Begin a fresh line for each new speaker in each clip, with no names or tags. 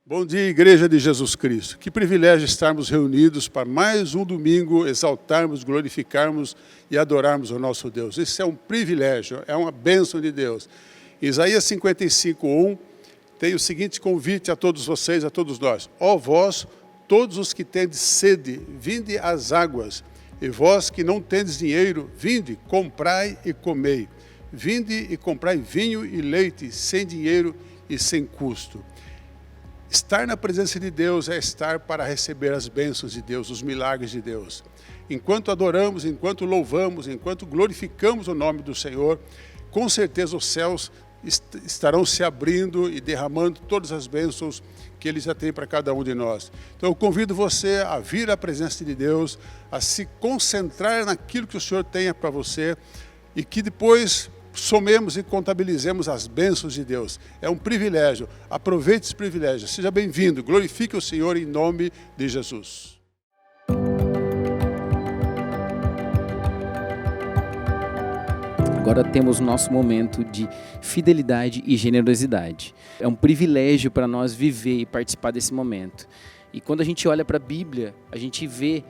Bom dia, Igreja de Jesus Cristo. Que privilégio estarmos reunidos para mais um domingo exaltarmos, glorificarmos e adorarmos o nosso Deus. Isso é um privilégio, é uma bênção de Deus. Isaías 55:1 tem o seguinte convite a todos vocês, a todos nós. Ó vós, todos os que tendes sede, vinde às águas. E vós que não tendes dinheiro, vinde, comprai e comei. Vinde e comprai vinho e leite, sem dinheiro e sem custo. Estar na presença de Deus é estar para receber as bênçãos de Deus, os milagres de Deus. Enquanto adoramos, enquanto louvamos, enquanto glorificamos o nome do Senhor, com certeza os céus estarão se abrindo e derramando todas as bênçãos que Ele já tem para cada um de nós. Então eu convido você a vir à presença de Deus, a se concentrar naquilo que o Senhor tenha para você e que depois somemos e contabilizemos as bênçãos de Deus. É um privilégio. Aproveite esse privilégio. Seja bem-vindo. Glorifique o Senhor em nome de Jesus.
Agora temos o nosso momento de fidelidade e generosidade. É um privilégio para nós viver e participar desse momento. E quando a gente olha para a Bíblia, a gente vê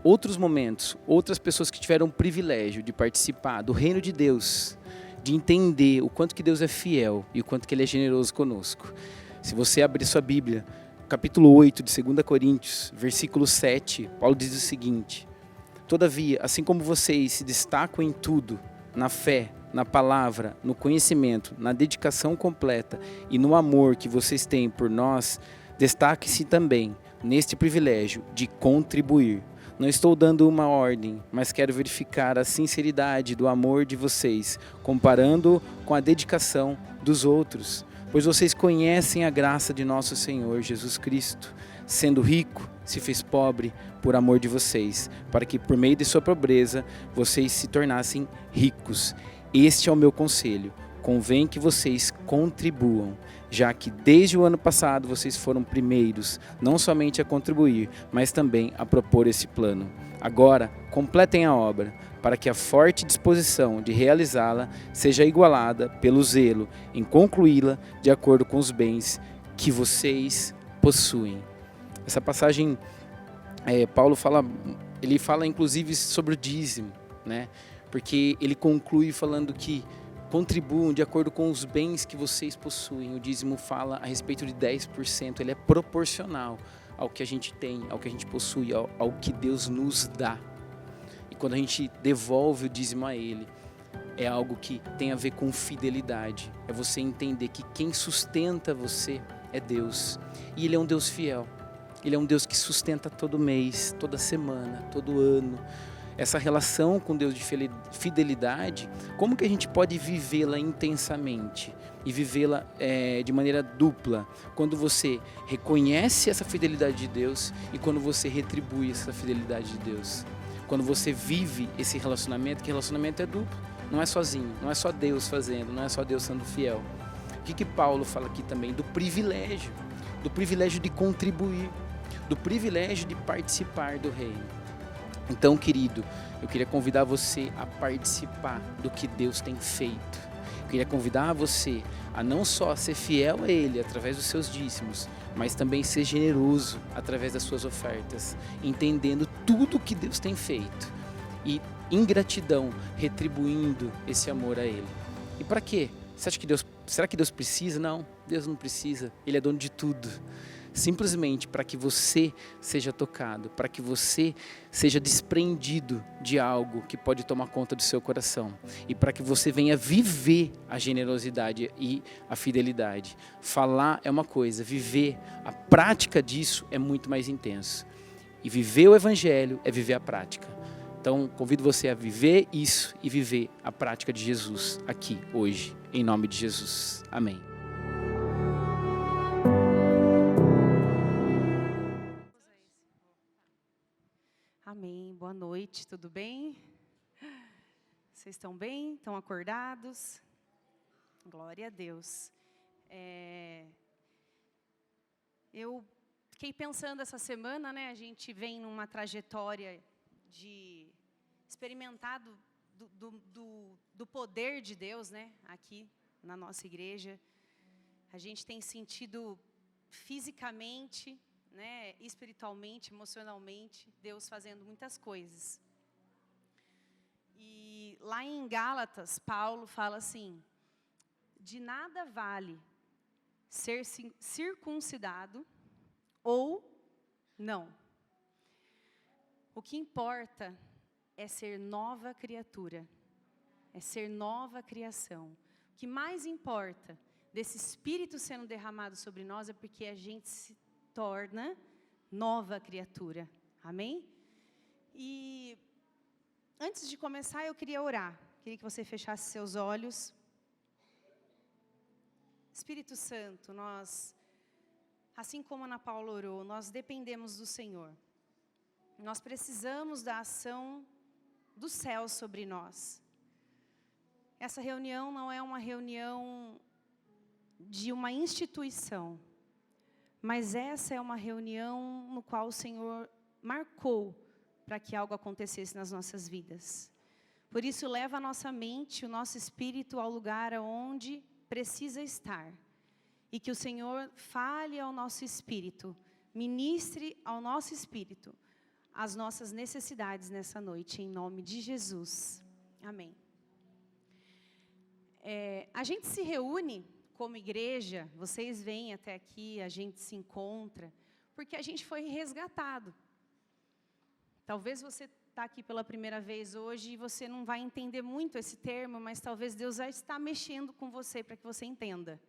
outros momentos, outras pessoas que tiveram o privilégio de participar do reino de Deus, de entender o quanto que Deus é fiel e o quanto que Ele é generoso conosco. Se você abrir sua Bíblia, capítulo 8 de 2 Coríntios, versículo 7, Paulo diz o seguinte: todavia, assim como vocês se destacam em tudo, na fé, na palavra, no conhecimento, na dedicação completa e no amor que vocês têm por nós, destaque-se também neste privilégio de contribuir. Não estou dando uma ordem, mas quero verificar a sinceridade do amor de vocês, comparando com a dedicação dos outros, pois vocês conhecem a graça de nosso Senhor Jesus Cristo. Sendo rico, se fez pobre por amor de vocês, para que por meio de sua pobreza vocês se tornassem ricos. Este é o meu conselho. Convém que vocês contribuam, já que desde o ano passado vocês foram primeiros, não somente a contribuir, mas também a propor esse plano. Agora, completem a obra, para que a forte disposição de realizá-la seja igualada pelo zelo em concluí-la de acordo com os bens que vocês possuem. Essa passagem, Paulo fala inclusive sobre o dízimo, né? Porque ele conclui falando que contribuam de acordo com os bens que vocês possuem. O dízimo fala a respeito de 10%, ele é proporcional ao que a gente tem, ao que a gente possui, ao que Deus nos dá. E quando a gente devolve o dízimo a Ele, é algo que tem a ver com fidelidade. É você entender que quem sustenta você é Deus. E Ele é um Deus fiel. Ele é um Deus que sustenta todo mês, toda semana, todo ano. Essa relação com Deus de fidelidade, como que a gente pode vivê-la intensamente e vivê-la de maneira dupla? Quando você reconhece essa fidelidade de Deus e quando você retribui essa fidelidade de Deus. Quando você vive esse relacionamento, que relacionamento é duplo, não é sozinho, não é só Deus fazendo, não é só Deus sendo fiel. O que Paulo fala aqui também? Do privilégio de contribuir, do privilégio de participar do reino. Então, querido, eu queria convidar você a participar do que Deus tem feito. Eu queria convidar você a não só ser fiel a Ele através dos seus dízimos, mas também ser generoso através das suas ofertas, entendendo tudo que Deus tem feito e, em gratidão, retribuindo esse amor a Ele. E para quê? Será que Deus precisa? Não, Deus não precisa. Ele é dono de tudo. Simplesmente para que você seja tocado, para que você seja desprendido de algo que pode tomar conta do seu coração e para que você venha viver a generosidade e a fidelidade. Falar é uma coisa, viver, a prática disso é muito mais intenso. E viver o Evangelho é viver a prática. Então, convido você a viver isso e viver a prática de Jesus aqui, hoje, em nome de Jesus. Amém.
noite, tudo bem? Vocês estão bem? Estão acordados? Glória a Deus. Eu fiquei pensando essa semana, né? A gente vem numa trajetória de experimentar do poder de Deus, né? Aqui na nossa igreja. A gente tem sentido fisicamente, né, espiritualmente, emocionalmente, Deus fazendo muitas coisas. E lá em Gálatas, Paulo fala assim: de nada vale ser circuncidado ou não. O que importa é ser nova criatura, é ser nova criação. O que mais importa desse Espírito sendo derramado sobre nós é porque a gente se torna nova criatura. Amém? E antes de começar, eu queria orar. Queria que você fechasse seus olhos. Espírito Santo, nós, assim como a Ana Paula orou, nós dependemos do Senhor. Nós precisamos da ação do céu sobre nós. Essa reunião não é uma reunião de uma instituição, mas essa é uma reunião no qual o Senhor marcou para que algo acontecesse nas nossas vidas. Por isso, leva a nossa mente, o nosso espírito ao lugar onde precisa estar. E que o Senhor fale ao nosso espírito, ministre ao nosso espírito as nossas necessidades nessa noite, em nome de Jesus. Amém. A gente se reúne como igreja, vocês vêm até aqui, a gente se encontra, porque a gente foi resgatado. Talvez você está aqui pela primeira vez hoje e você não vai entender muito esse termo, mas talvez Deus já está mexendo com você para que você entenda.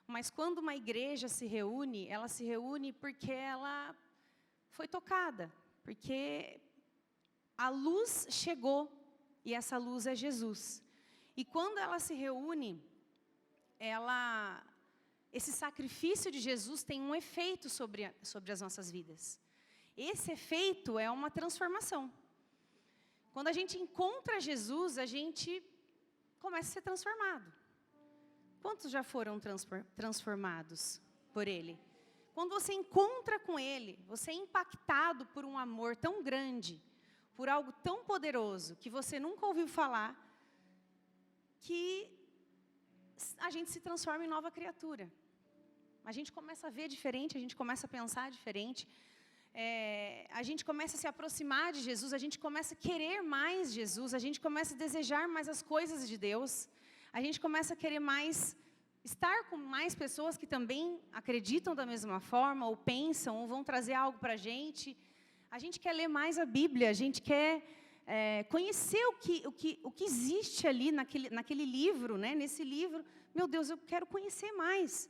Mas quando uma igreja se reúne, ela se reúne porque ela foi tocada, porque a luz chegou e essa luz é Jesus. E quando ela se reúne, esse sacrifício de Jesus tem um efeito sobre as nossas vidas. Esse efeito é uma transformação. Quando a gente encontra Jesus, a gente começa a ser transformado. Quantos já foram transformados por Ele? Quando você encontra com Ele, você é impactado por um amor tão grande, por algo tão poderoso, que você nunca ouviu falar, que a gente se transforma em nova criatura. A gente começa a ver diferente, a gente começa a pensar diferente, a gente começa a se aproximar de Jesus, a gente começa a querer mais Jesus, a gente começa a desejar mais as coisas de Deus, a gente começa a querer mais estar com mais pessoas que também acreditam da mesma forma, ou pensam, ou vão trazer algo para a gente quer ler mais a Bíblia, a gente quer conhecer o que existe ali naquele livro, né? Nesse livro. Meu Deus, eu quero conhecer mais.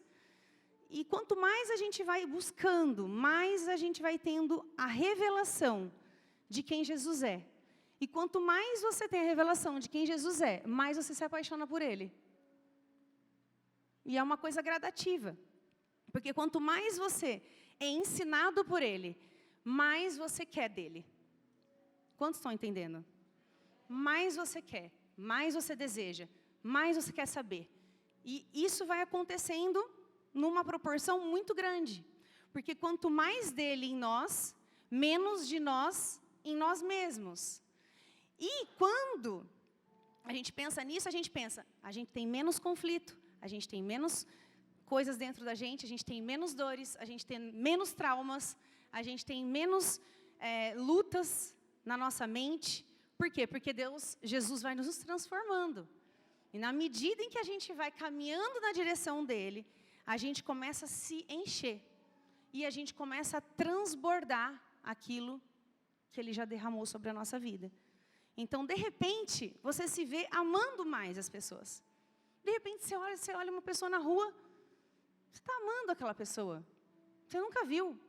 E quanto mais a gente vai buscando, mais a gente vai tendo a revelação de quem Jesus é. E quanto mais você tem a revelação de quem Jesus é, mais você se apaixona por Ele. E é uma coisa gradativa. Porque quanto mais você é ensinado por Ele, mais você quer dele. Quantos estão entendendo? Mais você quer, mais você deseja, mais você quer saber. E isso vai acontecendo numa proporção muito grande. Porque quanto mais dele em nós, menos de nós em nós mesmos. E quando a gente pensa nisso, a gente tem menos conflito, a gente tem menos coisas dentro da gente, a gente tem menos dores, a gente tem menos traumas, a gente tem menos lutas na nossa mente. Por quê? Porque Jesus vai nos transformando. E na medida em que a gente vai caminhando na direção dele, a gente começa a se encher. E a gente começa a transbordar aquilo que ele já derramou sobre a nossa vida. Então, de repente, você se vê amando mais as pessoas. De repente, você olha uma pessoa na rua, você está amando aquela pessoa. Você nunca viu.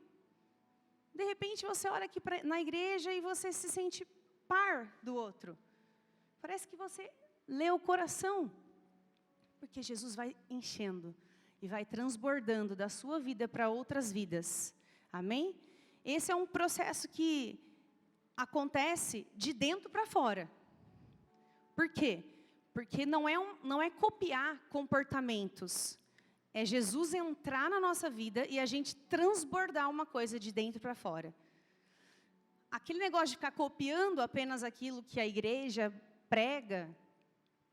De repente, você olha aqui na igreja e você se sente par do outro. Parece que você lê o coração. Porque Jesus vai enchendo e vai transbordando da sua vida para outras vidas. Amém? Esse é um processo que acontece de dentro para fora. Por quê? Porque não é copiar comportamentos. É Jesus entrar na nossa vida e a gente transbordar uma coisa de dentro para fora. Aquele negócio de ficar copiando apenas aquilo que a igreja prega,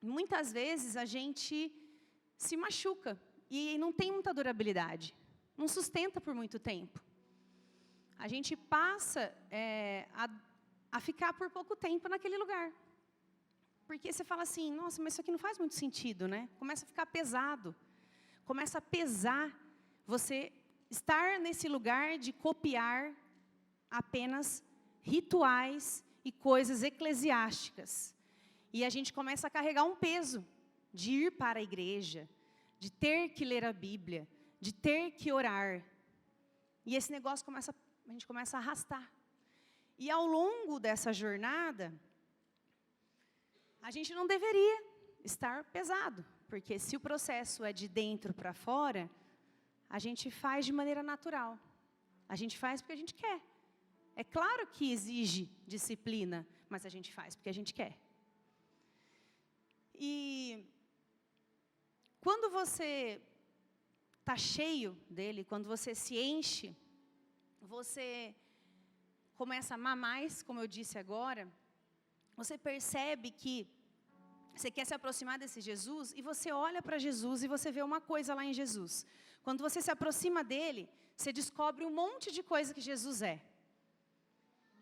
muitas vezes a gente se machuca e não tem muita durabilidade. Não sustenta por muito tempo. A gente passa a ficar por pouco tempo naquele lugar. Porque você fala assim, nossa, mas isso aqui não faz muito sentido, né? Começa a ficar pesado. Começa a pesar você estar nesse lugar de copiar apenas rituais e coisas eclesiásticas. E a gente começa a carregar um peso de ir para a igreja, de ter que ler a Bíblia, de ter que orar. E esse negócio a gente começa a arrastar. E ao longo dessa jornada, a gente não deveria estar pesado, porque se o processo é de dentro para fora, a gente faz de maneira natural. A gente faz porque a gente quer. É claro que exige disciplina, mas a gente faz porque a gente quer. E quando você está cheio dele, quando você se enche, você começa a amar mais, como eu disse agora, você percebe que você quer se aproximar desse Jesus e você olha para Jesus e você vê uma coisa lá em Jesus. Quando você se aproxima dele, você descobre um monte de coisa que Jesus é.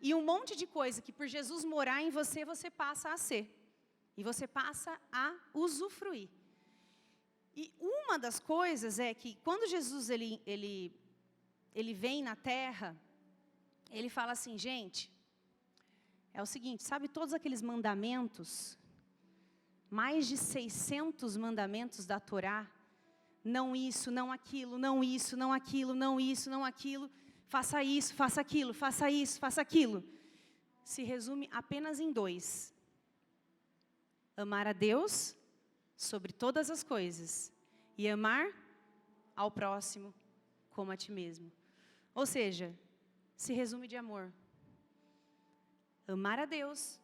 E um monte de coisa que por Jesus morar em você, você passa a ser. E você passa a usufruir. E uma das coisas é que quando Jesus ele vem na terra, ele fala assim, gente, é o seguinte, sabe todos aqueles mandamentos, mais de 600 mandamentos da Torá, não isso, não aquilo, não isso, não aquilo, não isso, não aquilo, faça isso, faça aquilo, faça isso, faça aquilo. Se resume apenas em 2. Amar a Deus sobre todas as coisas e amar ao próximo como a ti mesmo. Ou seja, se resume de amor. Amar a Deus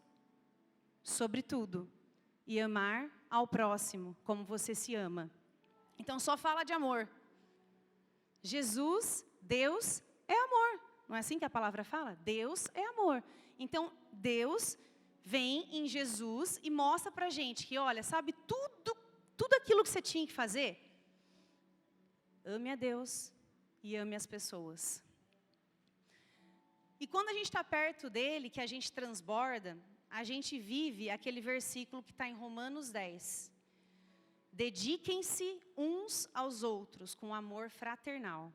sobre tudo e amar ao próximo como você se ama. Então só fala de amor. Jesus, Deus é amor. Não é assim que a palavra fala? Deus é amor. Então Deus vem em Jesus e mostra pra gente que, olha, sabe tudo aquilo que você tinha que fazer? Ame a Deus e ame as pessoas. E quando a gente está perto dele, que a gente transborda, a gente vive aquele versículo que está em Romanos 10. Dediquem-se uns aos outros com amor fraternal.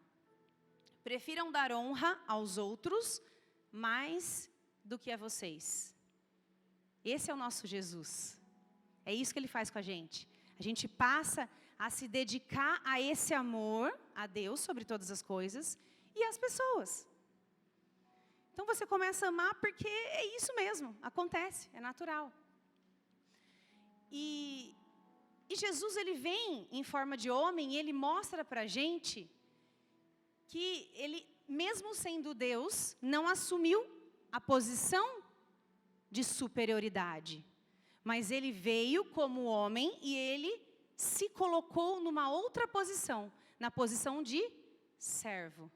Prefiram dar honra aos outros mais do que a vocês. Esse é o nosso Jesus. É isso que ele faz com a gente. A gente passa a se dedicar a esse amor, a Deus sobre todas as coisas, e às pessoas. Então você começa a amar porque é isso mesmo, acontece, é natural. E Jesus, ele vem em forma de homem e ele mostra para a gente que ele, mesmo sendo Deus, não assumiu a posição de superioridade. Mas ele veio como homem e ele se colocou numa outra posição, na posição de servo.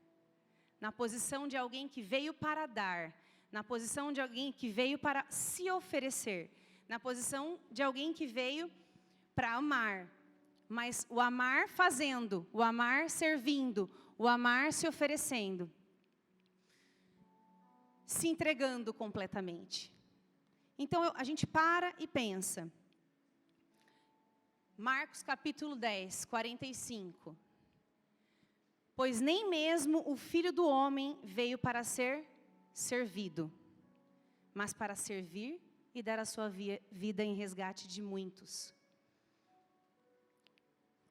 Na posição de alguém que veio para dar, na posição de alguém que veio para se oferecer, na posição de alguém que veio para amar, mas o amar fazendo, o amar servindo, o amar se oferecendo, se entregando completamente. Então a gente para e pensa, Marcos capítulo 10, 45. Pois nem mesmo o Filho do Homem veio para ser servido, mas para servir e dar a sua vida em resgate de muitos.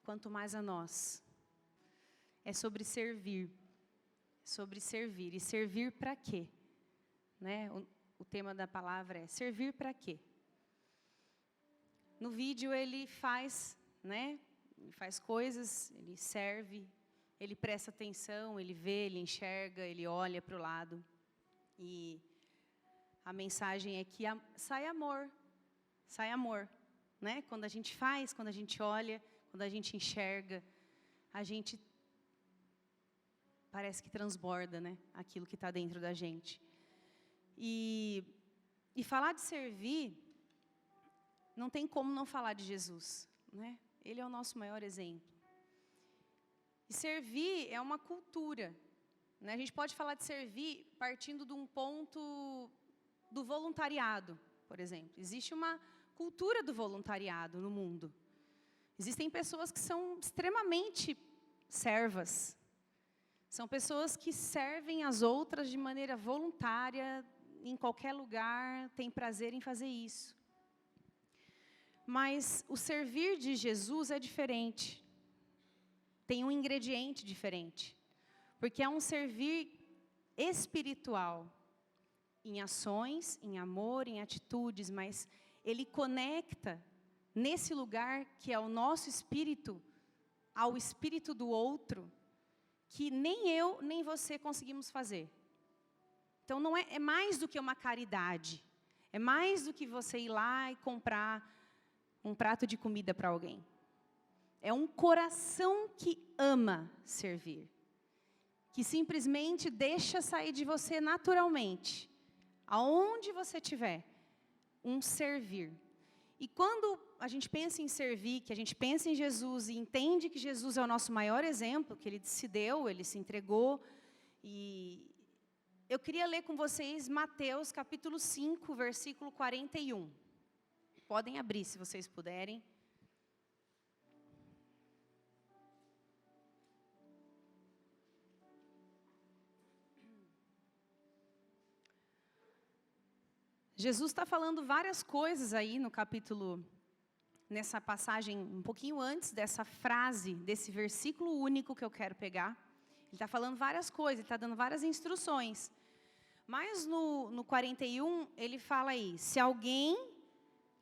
Quanto mais a nós. É sobre servir. Sobre servir. E servir para quê? Né? O tema da palavra é servir para quê? No vídeo ele faz, né? Ele faz coisas, ele serve, ele presta atenção, ele vê, ele enxerga, ele olha para o lado. E a mensagem é que sai amor, né? Quando a gente faz, quando a gente olha, quando a gente enxerga, a gente parece que transborda, né? Aquilo que está dentro da gente. E falar de servir, não tem como não falar de Jesus, né? Ele é o nosso maior exemplo. E servir é uma cultura, né? A gente pode falar de servir partindo de um ponto do voluntariado, por exemplo. Existe uma cultura do voluntariado no mundo. Existem pessoas que são extremamente servas. São pessoas que servem as outras de maneira voluntária, em qualquer lugar, têm prazer em fazer isso. Mas o servir de Jesus é diferente. Tem um ingrediente diferente. Porque é um servir espiritual. Em ações, em amor, em atitudes, mas ele conecta nesse lugar que é o nosso espírito ao espírito do outro, que nem eu nem você conseguimos fazer. Então não é mais do que uma caridade, é mais do que você ir lá e comprar um prato de comida para alguém. É um coração que ama servir, que simplesmente deixa sair de você naturalmente, aonde você estiver, um servir. E quando a gente pensa em servir, que a gente pensa em Jesus e entende que Jesus é o nosso maior exemplo, que Ele se deu, Ele se entregou. E eu queria ler com vocês Mateus capítulo 5, versículo 41. Podem abrir, se vocês puderem. Jesus está falando várias coisas aí no capítulo, nessa passagem um pouquinho antes dessa frase, desse versículo único que eu quero pegar. Ele está falando várias coisas, ele está dando várias instruções. Mas no 41, ele fala aí, se alguém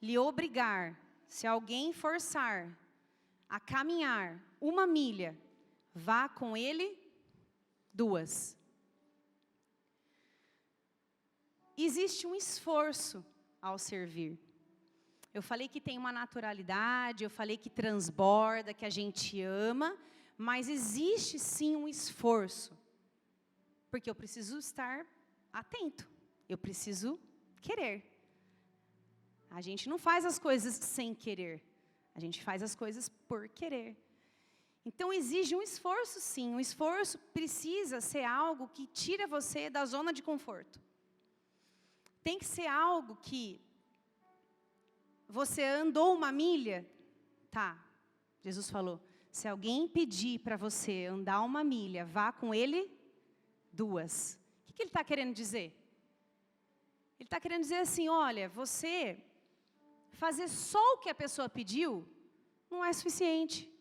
lhe obrigar, se alguém forçar a caminhar 1 milha, vá com ele 2. Existe um esforço ao servir. Eu falei que tem uma naturalidade, eu falei que transborda, que a gente ama, mas existe sim um esforço. Porque eu preciso estar atento, eu preciso querer. A gente não faz as coisas sem querer, a gente faz as coisas por querer. Então exige um esforço sim, um esforço precisa ser algo que tira você da zona de conforto. Tem que ser algo que você andou 1 milha, tá, Jesus falou, se alguém pedir para você andar 1 milha, vá com ele 2. O que ele está querendo dizer? Ele está querendo dizer assim, olha, você fazer só o que a pessoa pediu não é suficiente.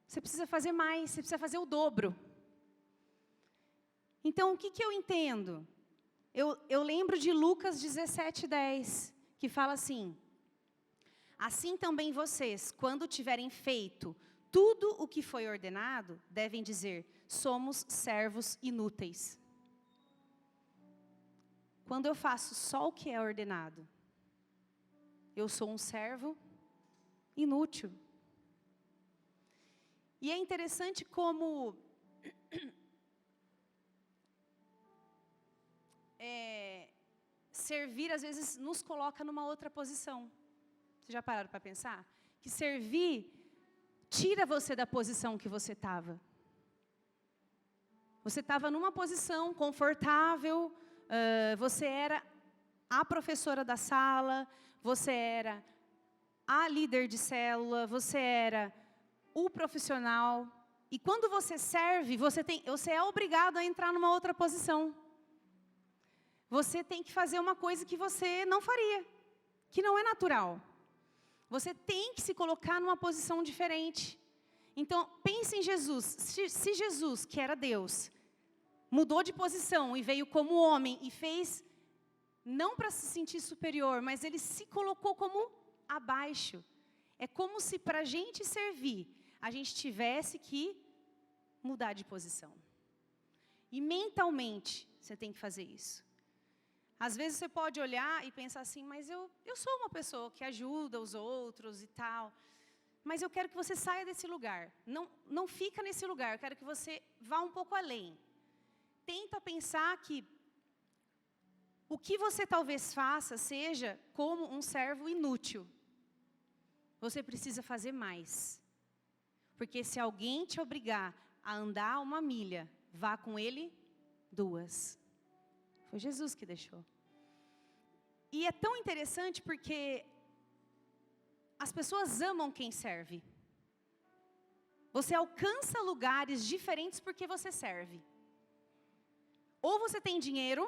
Você precisa fazer mais, você precisa fazer o dobro. Então, o que eu entendo? Eu lembro de Lucas 17:10, que fala assim, assim também vocês, quando tiverem feito tudo o que foi ordenado, devem dizer, somos servos inúteis. Quando eu faço só o que é ordenado, eu sou um servo inútil. E é interessante como servir, às vezes, nos coloca numa outra posição. Vocês já pararam para pensar? Que servir tira você da posição que você estava. Você estava numa posição confortável, você era a professora da sala, você era a líder de célula, você era o profissional. E quando você serve, você é obrigado a entrar numa outra posição. Você tem que fazer uma coisa que você não faria, que não é natural. Você tem que se colocar numa posição diferente. Então, pense em Jesus. Se Jesus, que era Deus, mudou de posição e veio como homem e fez, não para se sentir superior, mas ele se colocou como abaixo. É como se para a gente servir, a gente tivesse que mudar de posição. E mentalmente, você tem que fazer isso. Às vezes você pode olhar e pensar assim, mas eu sou uma pessoa que ajuda os outros e tal. Mas eu quero que você saia desse lugar. Não fica nesse lugar, eu quero que você vá um pouco além. Tenta pensar que o que você talvez faça seja como um servo inútil. Você precisa fazer mais. Porque se alguém te obrigar a andar 1 milha, vá com ele 2. Foi Jesus que deixou. E é tão interessante porque as pessoas amam quem serve. Você alcança lugares diferentes porque você serve. Ou você tem dinheiro,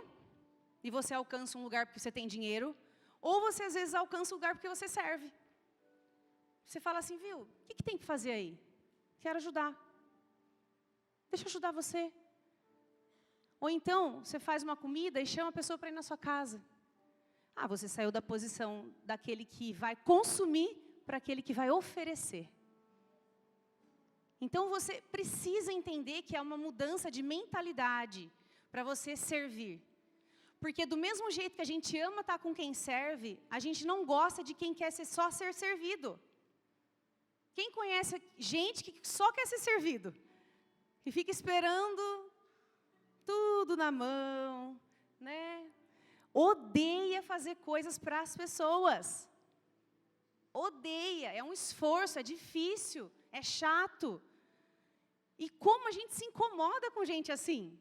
e você alcança um lugar porque você tem dinheiro, ou você às vezes alcança um lugar porque você serve. Você fala assim, viu, o que tem que fazer aí? Quero ajudar. Deixa eu ajudar você. Ou então, você faz uma comida e chama a pessoa para ir na sua casa. Ah, você saiu da posição daquele que vai consumir para aquele que vai oferecer. Então, você precisa entender que é uma mudança de mentalidade para você servir. Porque do mesmo jeito que a gente ama estar com quem serve, a gente não gosta de quem quer só ser servido. Quem conhece gente que só quer ser servido? Que fica esperando tudo na mão, né? Odeia fazer coisas para as pessoas. Odeia, é um esforço, é difícil, é chato. E como a gente se incomoda com gente assim?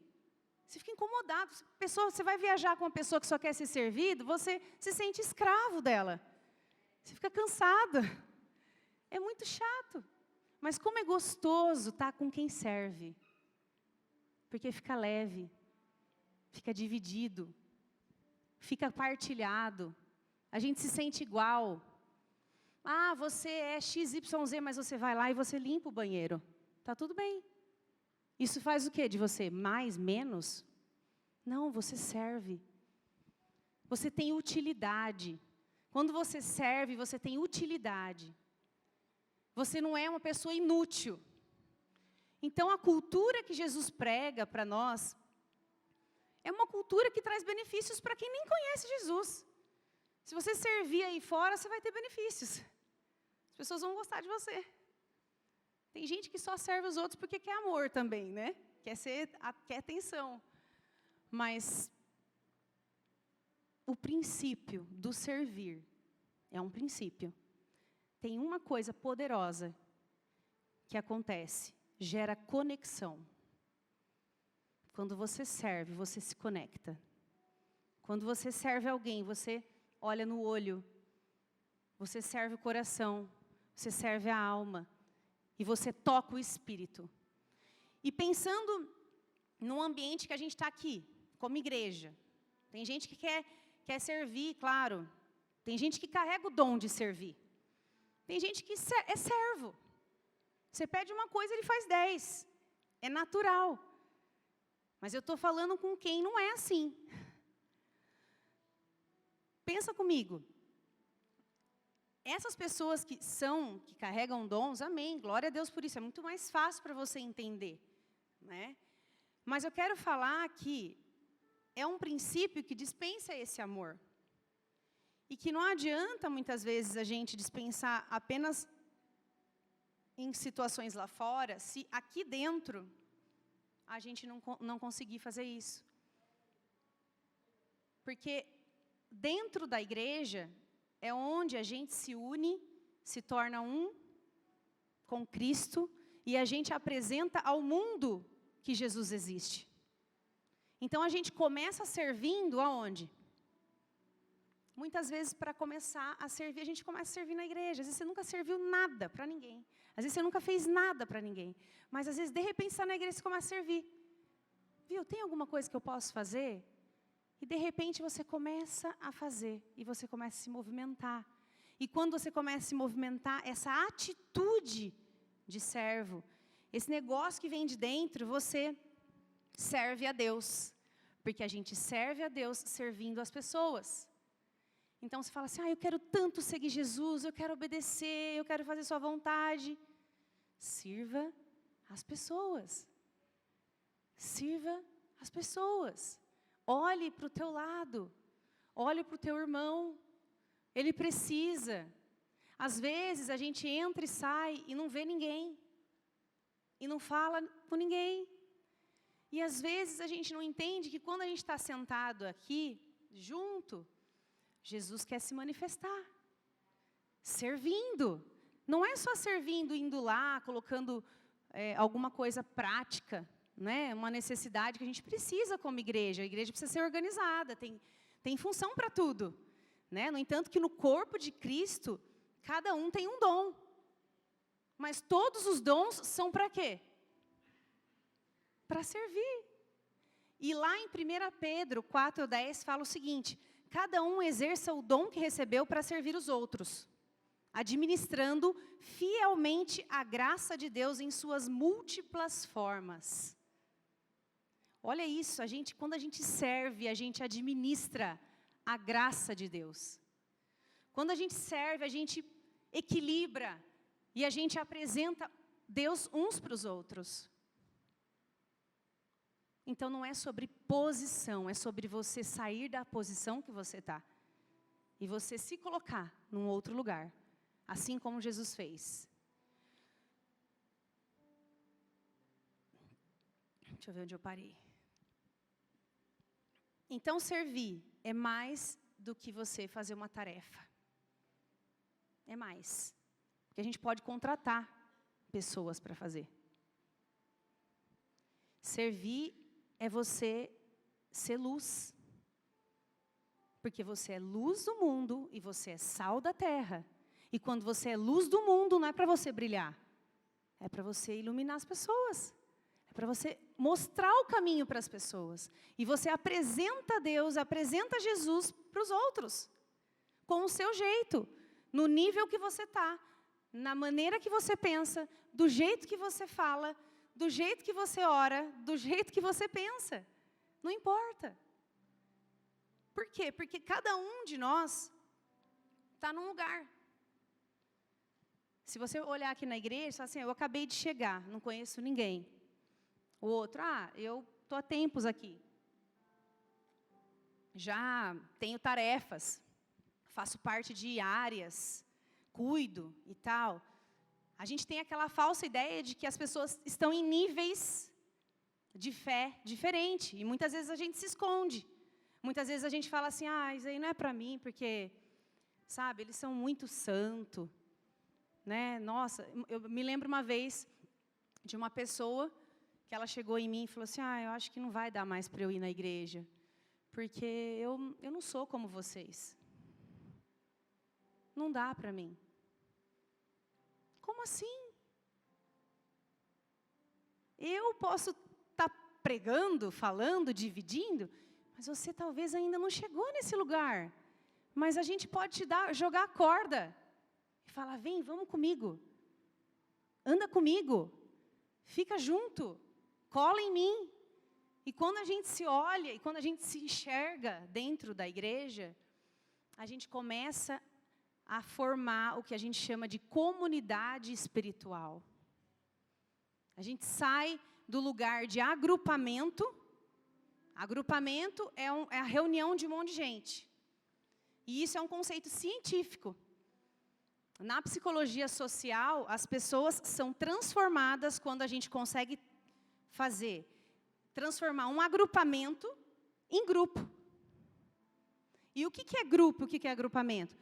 Você fica incomodado. Você vai viajar com uma pessoa que só quer ser servido, você se sente escravo dela. Você fica cansado. É muito chato. Mas como é gostoso estar com quem serve. Porque fica leve, fica dividido, fica partilhado. A gente se sente igual. Ah, você é XYZ, mas você vai lá e você limpa o banheiro. Tá tudo bem. Isso faz o quê de você? Mais, menos? Não, você serve. Você tem utilidade. Quando você serve, você tem utilidade. Você não é uma pessoa inútil. Então, a cultura que Jesus prega para nós é uma cultura que traz benefícios para quem nem conhece Jesus. Se você servir aí fora, você vai ter benefícios. As pessoas vão gostar de você. Tem gente que só serve os outros porque quer amor também, né? Quer atenção. Mas o princípio do servir é um princípio. Tem uma coisa poderosa que acontece, gera conexão. Quando você serve, você se conecta. Quando você serve alguém, você olha no olho, você serve o coração, você serve a alma. E você toca o espírito. E pensando no ambiente que a gente está aqui, como igreja. Tem gente que quer servir, claro. Tem gente que carrega o dom de servir. Tem gente que é servo. Você pede uma coisa, ele faz 10. É natural. Mas eu estou falando com quem não é assim. Pensa comigo. Essas pessoas que carregam dons, amém, glória a Deus por isso, é muito mais fácil para você entender, né? Mas eu quero falar que é um princípio que dispensa esse amor. E que não adianta, muitas vezes, a gente dispensar apenas em situações lá fora, se aqui dentro a gente não conseguir fazer isso. Porque dentro da igreja é onde a gente se une, se torna um com Cristo, e a gente apresenta ao mundo que Jesus existe. Então, a gente começa servindo aonde? Muitas vezes, para começar a servir, a gente começa a servir na igreja. Às vezes, você nunca serviu nada para ninguém. Às vezes, você nunca fez nada para ninguém. Mas, às vezes, de repente, você está na igreja e você começa a servir. Viu, tem alguma coisa que eu posso fazer? E, de repente, você começa a fazer. E você começa a se movimentar. E, quando você começa a se movimentar, essa atitude de servo, esse negócio que vem de dentro, você serve a Deus. Porque a gente serve a Deus servindo as pessoas. Então, você fala assim, eu quero tanto seguir Jesus, eu quero obedecer, eu quero fazer sua vontade. Sirva as pessoas. Sirva as pessoas. Olhe para o teu lado. Olha para o teu irmão, ele precisa. Às vezes a gente entra e sai e não vê ninguém. E não fala com ninguém. E às vezes a gente não entende que quando a gente está sentado aqui, junto, Jesus quer se manifestar. Servindo. Não é só servindo, indo lá, colocando alguma coisa prática, né? Uma necessidade que a gente precisa como igreja. A igreja precisa ser organizada, tem função para tudo. Né? No entanto, que no corpo de Cristo, cada um tem um dom. Mas todos os dons são para quê? Para servir. E lá em 1 Pedro 4:10 fala o seguinte: cada um exerça o dom que recebeu para servir os outros, administrando fielmente a graça de Deus em suas múltiplas formas. Olha isso, quando a gente serve, a gente administra a graça de Deus. Quando a gente serve, a gente equilibra e a gente apresenta Deus uns para os outros. Então não é sobre posição, é sobre você sair da posição que você está e você se colocar num outro lugar, assim como Jesus fez. Deixa eu ver onde eu parei. Então servir é mais do que você fazer uma tarefa. É mais. Porque a gente pode contratar pessoas para fazer. Servir é você ser luz. Porque você é luz do mundo e você é sal da terra. E quando você é luz do mundo, não é para você brilhar. É para você iluminar as pessoas. É para você mostrar o caminho para as pessoas. E você apresenta Deus, apresenta Jesus para os outros. Com o seu jeito. No nível que você está. Na maneira que você pensa. Do jeito que você fala. Do jeito que você ora. Do jeito que você pensa. Não importa. Por quê? Porque cada um de nós está num lugar. Se você olhar aqui na igreja, fala assim, eu acabei de chegar, não conheço ninguém. O outro, eu estou há tempos aqui. Já tenho tarefas, faço parte de áreas, cuido e tal. A gente tem aquela falsa ideia de que as pessoas estão em níveis de fé diferente. E muitas vezes a gente se esconde. Muitas vezes a gente fala assim, isso aí não é para mim, porque, sabe, eles são muito santos. Né? Nossa, eu me lembro uma vez de uma pessoa que ela chegou em mim e falou assim, eu acho que não vai dar mais para eu ir na igreja, porque eu não sou como vocês. Não dá para mim. Como assim? Eu posso estar pregando, falando, dividindo, mas você talvez ainda não chegou nesse lugar. Mas a gente pode jogar a corda. E fala, vem, vamos comigo. Anda comigo. Fica junto. Cola em mim. E quando a gente se olha, e quando a gente se enxerga dentro da igreja, a gente começa a formar o que a gente chama de comunidade espiritual. A gente sai do lugar de agrupamento. Agrupamento é a reunião de um monte de gente. E isso é um conceito científico. Na psicologia social, as pessoas são transformadas quando a gente consegue transformar um agrupamento em grupo. E o que é grupo, o que é agrupamento?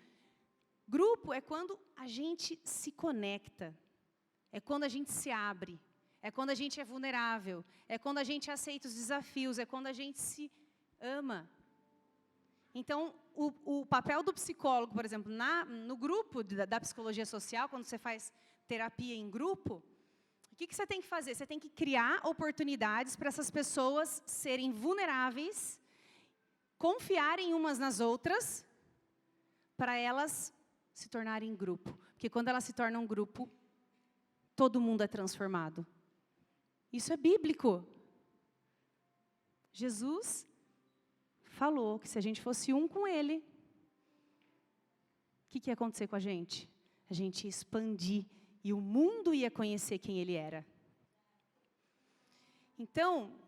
Grupo é quando a gente se conecta, é quando a gente se abre, é quando a gente é vulnerável, é quando a gente aceita os desafios, é quando a gente se ama. Então, o papel do psicólogo, por exemplo, no grupo da psicologia social, quando você faz terapia em grupo, o que você tem que fazer? Você tem que criar oportunidades para essas pessoas serem vulneráveis, confiarem umas nas outras, para elas se tornarem grupo. Porque quando elas se tornam grupo, todo mundo é transformado. Isso é bíblico. Jesus falou que se a gente fosse um com Ele, o que ia acontecer com a gente? A gente ia expandir e o mundo ia conhecer quem Ele era. Então,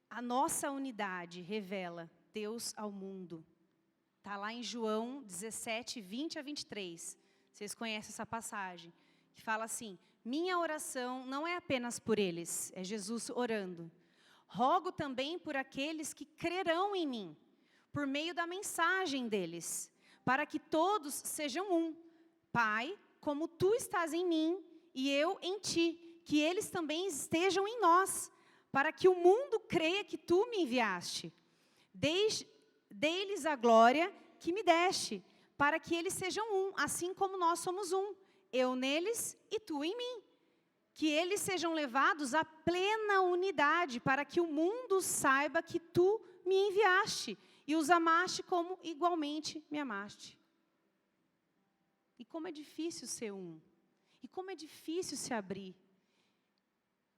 a nossa unidade revela Deus ao mundo. Está lá em João 17, 20 a 23. Vocês conhecem essa passagem. Que fala assim, minha oração não é apenas por eles. É Jesus orando. Rogo também por aqueles que crerão em mim, por meio da mensagem deles, para que todos sejam um. Pai, como tu estás em mim e eu em ti, que eles também estejam em nós, para que o mundo creia que tu me enviaste. Dei-lhes a glória que me deste, para que eles sejam um, assim como nós somos um, eu neles e tu em mim. Que eles sejam levados à plena unidade, para que o mundo saiba que tu me enviaste e os amaste como igualmente me amaste. E como é difícil ser um. E como é difícil se abrir.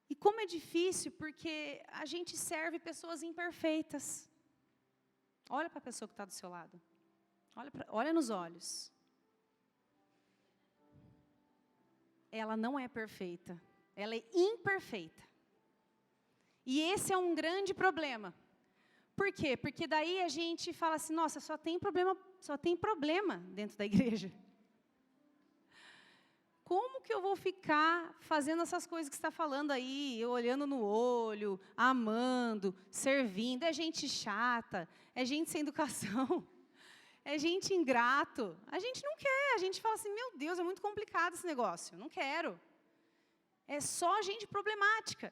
E como é difícil porque a gente serve pessoas imperfeitas. Olha para a pessoa que está do seu lado. Olha nos olhos. Ela não é perfeita. Ela é imperfeita. E esse é um grande problema. Por quê? Porque daí a gente fala assim, nossa, só tem problema dentro da igreja. Como que eu vou ficar fazendo essas coisas que você está falando aí, olhando no olho, amando, servindo? É gente chata, é gente sem educação, é gente ingrato. A gente não quer, a gente fala assim, meu Deus, é muito complicado esse negócio, eu não quero. É só gente problemática.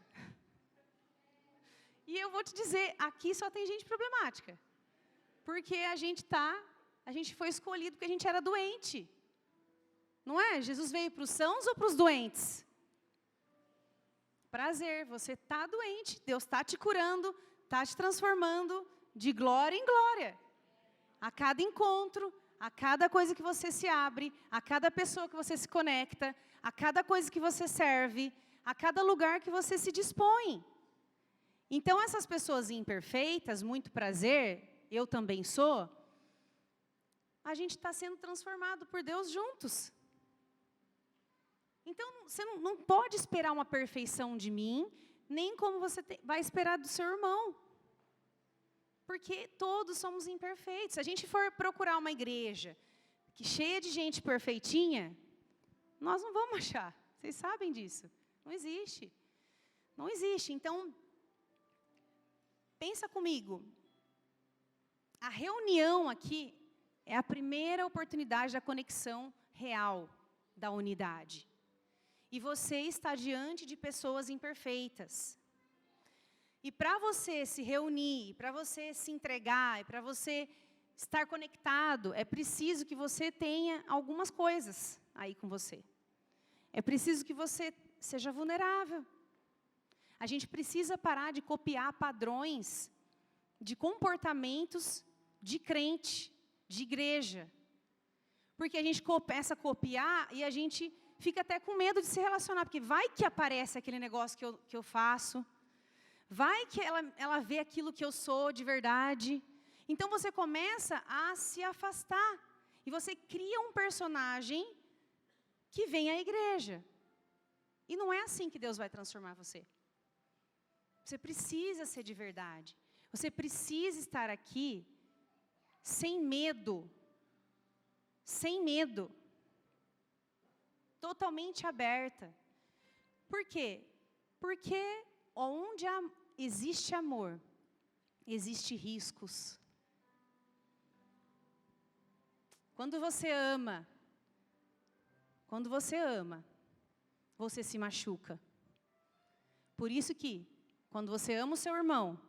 E eu vou te dizer, aqui só tem gente problemática. Porque a gente foi escolhido porque a gente era doente. Não é? Jesus veio para os sãos ou para os doentes? Prazer, você está doente, Deus está te curando, está te transformando de glória em glória. A cada encontro, a cada coisa que você se abre, a cada pessoa que você se conecta, a cada coisa que você serve, a cada lugar que você se dispõe. Então, essas pessoas imperfeitas, muito prazer, eu também sou, a gente está sendo transformado por Deus juntos. Então, você não pode esperar uma perfeição de mim, nem como você vai esperar do seu irmão. Porque todos somos imperfeitos. Se a gente for procurar uma igreja cheia de gente perfeitinha, nós não vamos achar. Vocês sabem disso. Não existe. Não existe. Então, pensa comigo. A reunião aqui é a primeira oportunidade da conexão real da unidade. E você está diante de pessoas imperfeitas. E para você se reunir, para você se entregar, para você estar conectado, é preciso que você tenha algumas coisas aí com você. É preciso que você seja vulnerável. A gente precisa parar de copiar padrões de comportamentos de crente, de igreja. Porque a gente começa a copiar e a gente fica até com medo de se relacionar, porque vai que aparece aquele negócio que eu faço, vai que ela vê aquilo que eu sou de verdade. Então você começa a se afastar, e você cria um personagem que vem à igreja. E não é assim que Deus vai transformar você. Você precisa ser de verdade. Você precisa estar aqui sem medo. Sem medo. Totalmente aberta. Por quê? Porque onde existe amor, existe riscos. Quando você ama, você se machuca. Por isso que, quando você ama o seu irmão,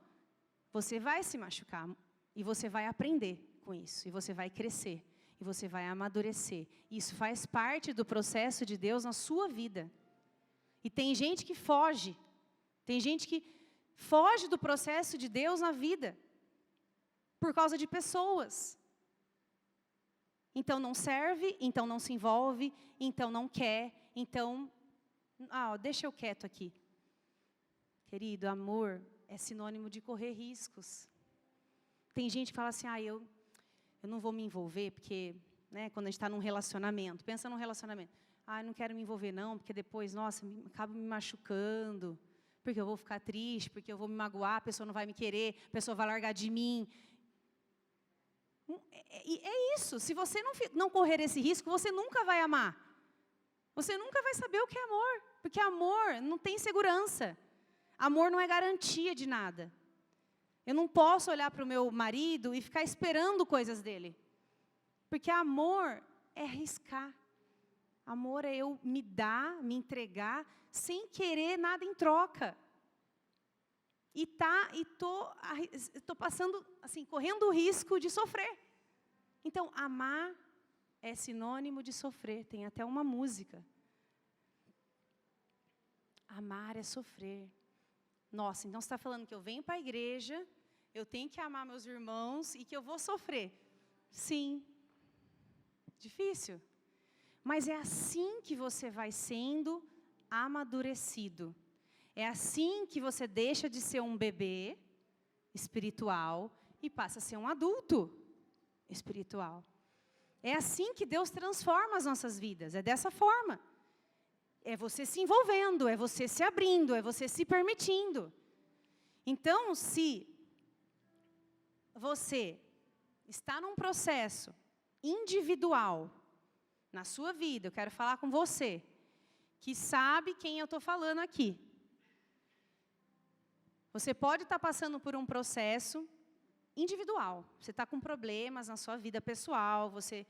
você vai se machucar. E você vai aprender com isso. E você vai crescer. E você vai amadurecer. Isso faz parte do processo de Deus na sua vida. E tem gente que foge. Tem gente que foge do processo de Deus na vida. Por causa de pessoas. Então não serve, então não se envolve, então não quer, então... deixa eu quieto aqui. Querido, amor é sinônimo de correr riscos. Tem gente que fala assim, eu não vou me envolver, porque, né, quando a gente está num relacionamento, pensa num relacionamento. Eu não quero me envolver não, porque depois, nossa, acabo me machucando, porque eu vou ficar triste, porque eu vou me magoar, a pessoa não vai me querer, a pessoa vai largar de mim. É isso. Se você não correr esse risco, você nunca vai amar. Você nunca vai saber o que é amor. Porque amor não tem segurança. Amor não é garantia de nada. Eu não posso olhar para o meu marido e ficar esperando coisas dele. Porque amor é arriscar. Amor é eu me dar, me entregar, sem querer nada em troca. E tô passando, assim, correndo o risco de sofrer. Então, amar é sinônimo de sofrer. Tem até uma música. Amar é sofrer. Nossa, então você está falando que eu venho para a igreja, eu tenho que amar meus irmãos e que eu vou sofrer. Sim. Difícil. Mas é assim que você vai sendo amadurecido. É assim que você deixa de ser um bebê espiritual e passa a ser um adulto espiritual. É assim que Deus transforma as nossas vidas. É dessa forma. É você se envolvendo, é você se abrindo, é você se permitindo. Então, se você está num processo individual na sua vida, eu quero falar com você, que sabe quem eu estou falando aqui. Você pode estar passando por um processo individual. Você está com problemas na sua vida pessoal, você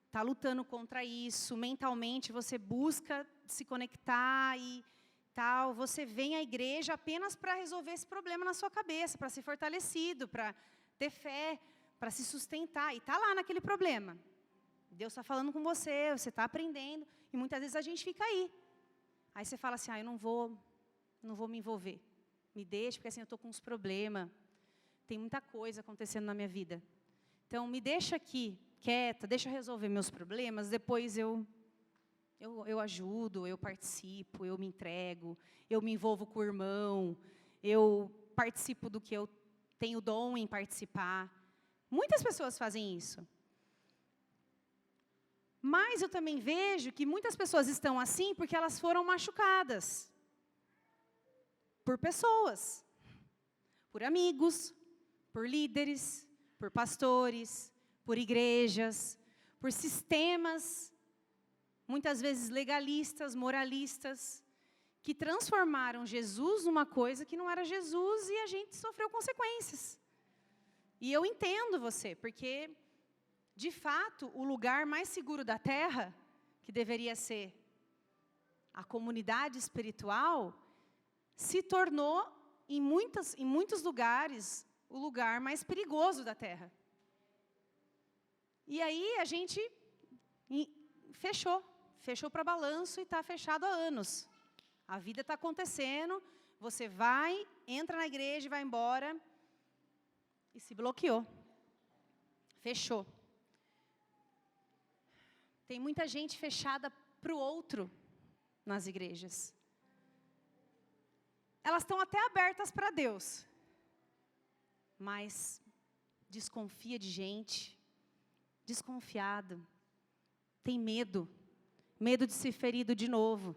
está lutando contra isso, mentalmente você busca se conectar e tal. Você vem à igreja apenas para resolver esse problema na sua cabeça, para ser fortalecido, para ter fé, para se sustentar. E está lá naquele problema. Deus está falando com você, você está aprendendo. E muitas vezes a gente fica aí. Aí você fala assim, eu não vou me envolver. Me deixa, porque assim eu estou com uns problemas. Tem muita coisa acontecendo na minha vida. Então, me deixa aqui, quieta, deixa eu resolver meus problemas, depois eu ajudo, eu participo, eu me entrego, eu me envolvo com o irmão, eu participo do que eu tenho dom em participar. Muitas pessoas fazem isso. Mas eu também vejo que muitas pessoas estão assim porque elas foram machucadas. Por pessoas, por amigos, por líderes, por pastores, por igrejas, por sistemas, muitas vezes legalistas, moralistas, que transformaram Jesus numa coisa que não era Jesus e a gente sofreu consequências. E eu entendo você, porque, de fato, o lugar mais seguro da terra, que deveria ser a comunidade espiritual, se tornou, em muitos lugares, o lugar mais perigoso da terra. E aí a gente fechou para balanço e está fechado há anos. A vida está acontecendo, você vai, entra na igreja e vai embora, e se bloqueou. Fechou. Tem muita gente fechada para o outro nas igrejas. Elas estão até abertas para Deus, mas desconfia de gente, desconfiado, tem medo de ser ferido de novo.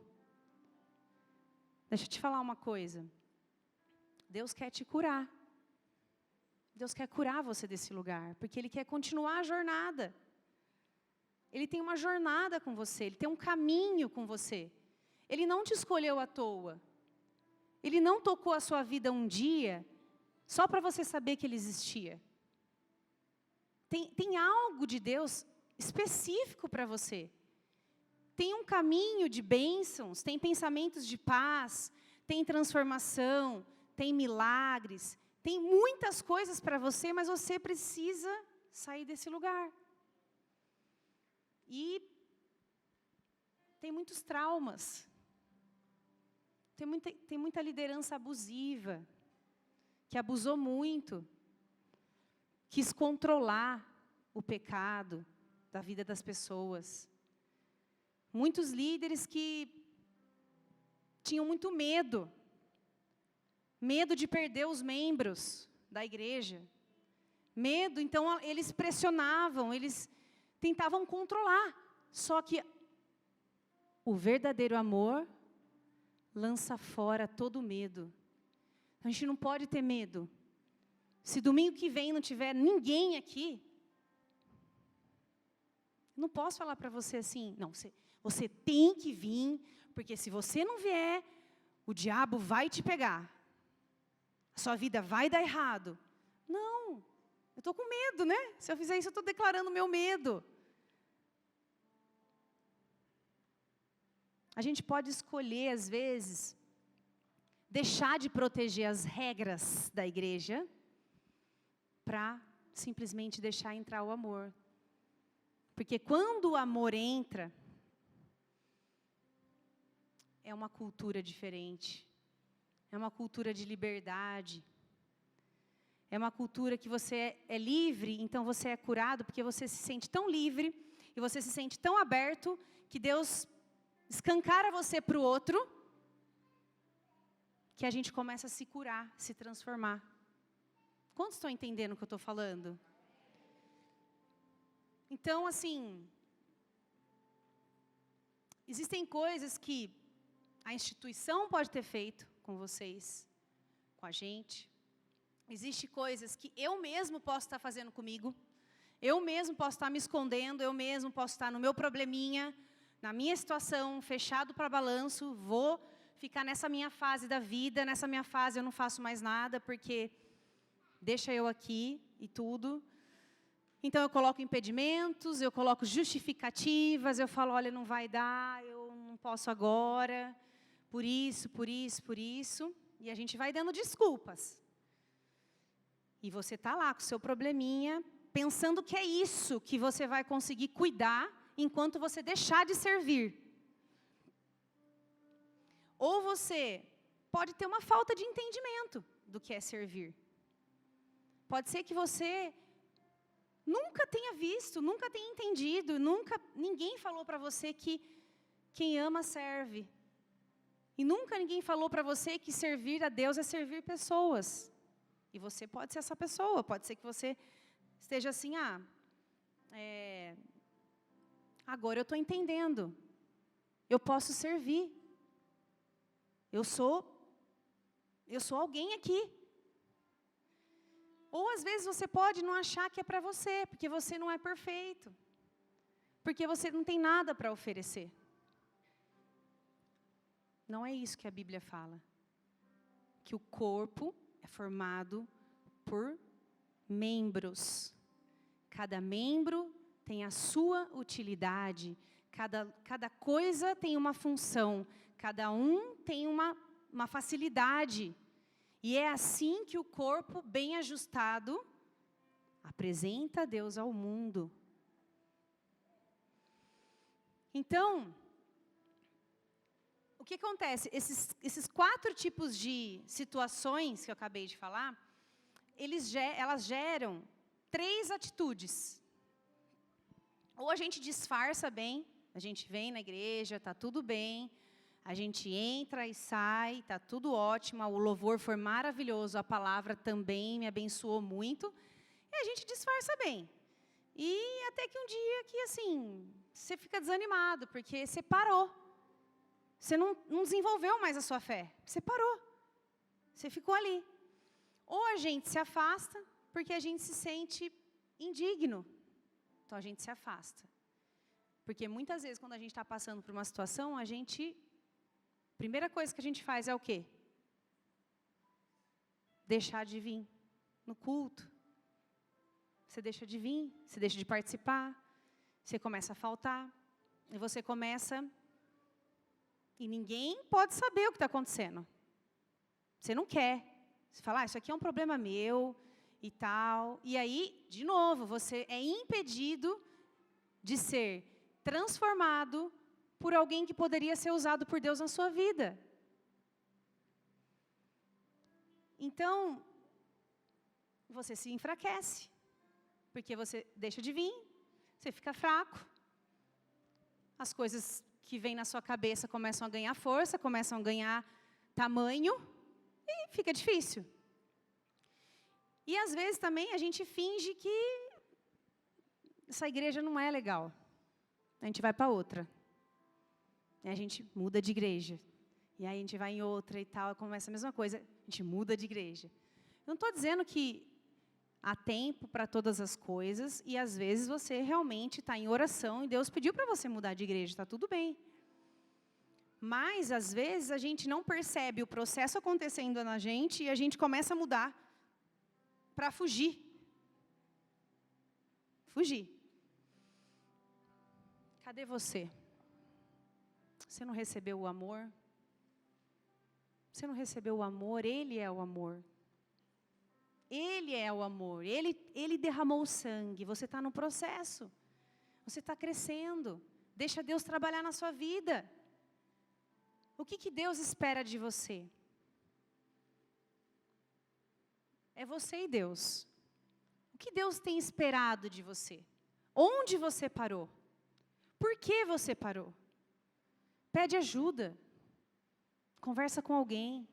Deixa eu te falar uma coisa, Deus quer te curar, Deus quer curar você desse lugar, porque Ele quer continuar a jornada. Ele tem uma jornada com você, Ele tem um caminho com você. Ele não te escolheu à toa. Ele não tocou a sua vida um dia só para você saber que Ele existia. Tem algo de Deus específico para você. Tem um caminho de bênçãos, tem pensamentos de paz, tem transformação, tem milagres, tem muitas coisas para você, mas você precisa sair desse lugar. E tem muitos traumas. Tem muita liderança abusiva, que abusou muito, quis controlar o pecado da vida das pessoas. Muitos líderes que tinham muito medo de perder os membros da igreja. Medo, então eles pressionavam, eles tentavam controlar. Só que o verdadeiro amor lança fora todo medo. A gente não pode ter medo. Se domingo que vem não tiver ninguém aqui, Não posso falar para você assim, não, você tem que vir, porque se você não vier, o diabo vai te pegar. A sua vida vai dar errado. Não, eu estou com medo, né? Se eu fizer isso, eu estou declarando o meu medo. A gente pode escolher, às vezes, deixar de proteger as regras da igreja para simplesmente deixar entrar o amor. Porque quando o amor entra, é uma cultura diferente. É uma cultura de liberdade. É uma cultura que você é livre, então você é curado, porque você se sente tão livre e você se sente tão aberto que Deus escancara você para o outro, que a gente começa a se curar, se transformar. Quantos estão entendendo o que eu estou falando? Então, assim, existem coisas que a instituição pode ter feito com vocês, com a gente. Existem coisas que eu mesmo posso estar fazendo comigo. Eu mesmo posso estar me escondendo, eu mesmo posso estar no meu probleminha, na minha situação, fechado para balanço, vou ficar nessa minha fase da vida, nessa minha fase eu não faço mais nada, porque deixa eu aqui e tudo. Então eu coloco impedimentos, eu coloco justificativas, eu falo, olha, não vai dar, eu não posso agora, por isso, por isso, por isso. E a gente vai dando desculpas. E você está lá com o seu probleminha, pensando que é isso que você vai conseguir cuidar enquanto você deixar de servir. Ou você pode ter uma falta de entendimento do que é servir. Pode ser que você nunca tenha visto, nunca tenha entendido, ninguém falou para você que quem ama serve. E nunca ninguém falou para você que servir a Deus é servir pessoas. E você pode ser essa pessoa, pode ser que você esteja assim, agora eu estou entendendo, eu posso servir, eu sou alguém aqui. Ou às vezes você pode não achar que é para você, porque você não é perfeito, porque você não tem nada para oferecer. Não é isso que a Bíblia fala, que o corpo é formado por membros. Cada membro tem a sua utilidade. Cada coisa tem uma função. Cada um tem uma facilidade. E é assim que o corpo, bem ajustado, apresenta Deus ao mundo. Então, o que acontece? Esses 4 tipos de situações que eu acabei de falar, elas geram 3 atitudes. Ou a gente disfarça bem, a gente vem na igreja, está tudo bem, a gente entra e sai, está tudo ótimo, o louvor foi maravilhoso, a palavra também me abençoou muito, e a gente disfarça bem. E até que um dia que, assim, você fica desanimado, porque você parou. Você não desenvolveu mais a sua fé. Você parou. Você ficou ali. Ou a gente se afasta, porque a gente se sente indigno. Então, a gente se afasta. Porque muitas vezes, quando a gente está passando por uma situação, a primeira coisa que a gente faz é o quê? Deixar de vir no culto. Você deixa de vir, você deixa de participar, você começa a faltar, e você começa... E ninguém pode saber o que está acontecendo. Você não quer. Você fala, isso aqui é um problema meu e tal. E aí, de novo, você é impedido de ser transformado por alguém que poderia ser usado por Deus na sua vida. Então, você se enfraquece. Porque você deixa de vir, você fica fraco. As coisas que vêm na sua cabeça começam a ganhar força, começam a ganhar tamanho e fica difícil. E às vezes também a gente finge que essa igreja não é legal. A gente vai para outra. E a gente muda de igreja. E aí a gente vai em outra e tal, começa a mesma coisa. A gente muda de igreja. Eu não estou dizendo que Há tempo para todas as coisas e às vezes você realmente está em oração e Deus pediu para você mudar de igreja, está tudo bem. Mas às vezes a gente não percebe o processo acontecendo na gente e a gente começa a mudar para fugir. Fugir. Cadê você? Você não recebeu o amor? Você não recebeu o amor? Ele é o amor. Ele é o amor, Ele derramou o sangue, você está no processo, você está crescendo, deixa Deus trabalhar na sua vida. O que Deus espera de você? É você e Deus. O que Deus tem esperado de você? Onde você parou? Por que você parou? Pede ajuda, conversa com alguém,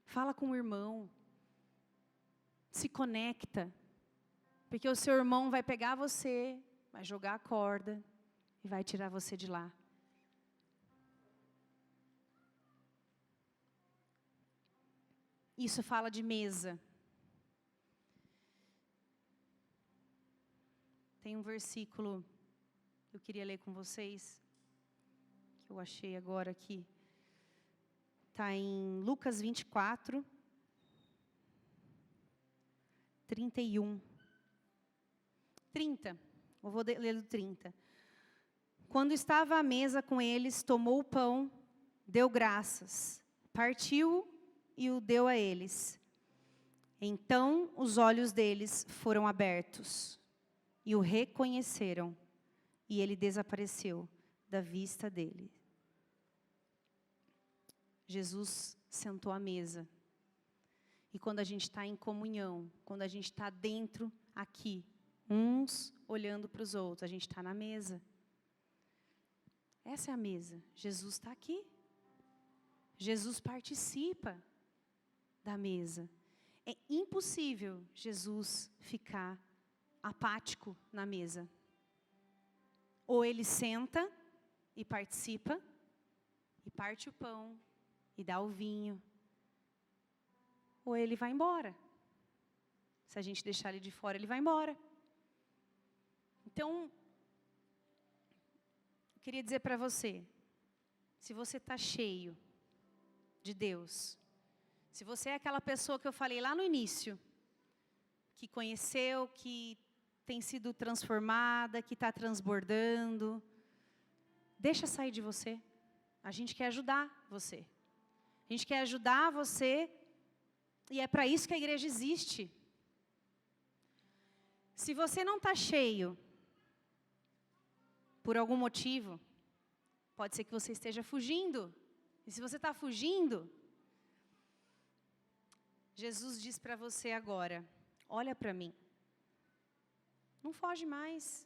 fala com o irmão. Se conecta, porque o seu irmão vai pegar você, vai jogar a corda e vai tirar você de lá. Isso fala de mesa. Tem um versículo que eu queria ler com vocês, que eu achei agora aqui. Está em Lucas 24. 31. 30. Eu vou ler do 30. Quando estava à mesa com eles, tomou o pão, deu graças, partiu e o deu a eles. Então os olhos deles foram abertos e o reconheceram, e ele desapareceu da vista dele. Jesus sentou à mesa. E quando a gente está em comunhão, quando a gente está dentro aqui, uns olhando para os outros, a gente está na mesa. Essa é a mesa. Jesus está aqui. Jesus participa da mesa. É impossível Jesus ficar apático na mesa. Ou ele senta e participa, e parte o pão, e dá o vinho, ou ele vai embora. Se a gente deixar ele de fora, ele vai embora. Então, eu queria dizer para você, se você está cheio de Deus, se você é aquela pessoa que eu falei lá no início, que conheceu, que tem sido transformada, que está transbordando, deixa sair de você. A gente quer ajudar você. A gente quer ajudar você. E é para isso que a igreja existe. Se você não está cheio, por algum motivo, pode ser que você esteja fugindo. E se você está fugindo, Jesus diz para você agora, olha para mim. Não foge mais.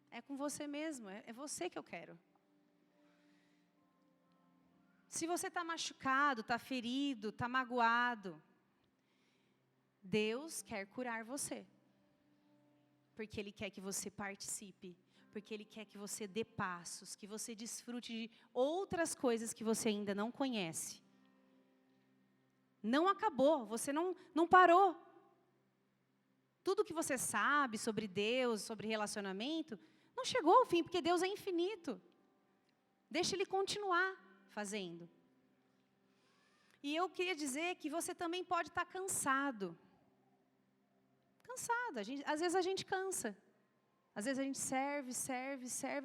É com você mesmo, é você que eu quero. Se você está machucado, está ferido, está magoado, Deus quer curar você, porque Ele quer que você participe, porque Ele quer que você dê passos, que você desfrute de outras coisas que você ainda não conhece. Não acabou, você não parou. Tudo que você sabe sobre Deus, sobre relacionamento, não chegou ao fim, porque Deus é infinito. Deixa Ele continuar fazendo. E eu queria dizer que você também pode estar cansado. Cansado, às vezes a gente cansa. Às vezes a gente serve,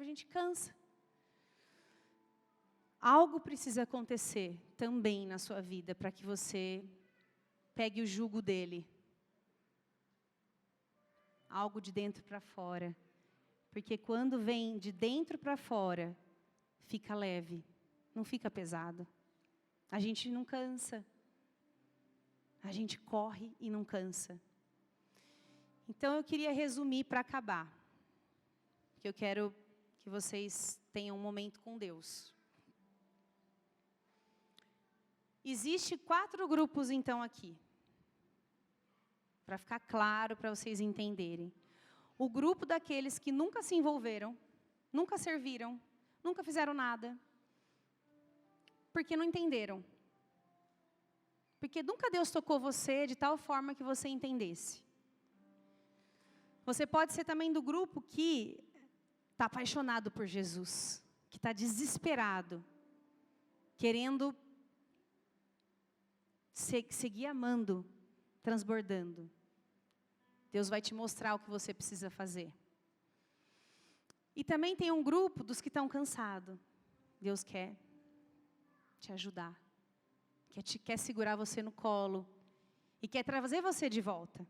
a gente cansa. Algo precisa acontecer também na sua vida para que você pegue o jugo dele. Algo de dentro para fora. Porque quando vem de dentro para fora, fica leve, não fica pesado. A gente não cansa. A gente corre e não cansa. Então eu queria resumir para acabar. Que eu quero que vocês tenham um momento com Deus. Existe 4 grupos então aqui. Para ficar claro, para vocês entenderem. O grupo daqueles que nunca se envolveram, nunca serviram, nunca fizeram nada. Porque não entenderam. Porque nunca Deus tocou você de tal forma que você entendesse. Você pode ser também do grupo que está apaixonado por Jesus, que está desesperado, querendo seguir amando, transbordando. Deus vai te mostrar o que você precisa fazer. E também tem um grupo dos que estão cansados. Deus quer te ajudar, quer segurar você no colo e quer trazer você de volta.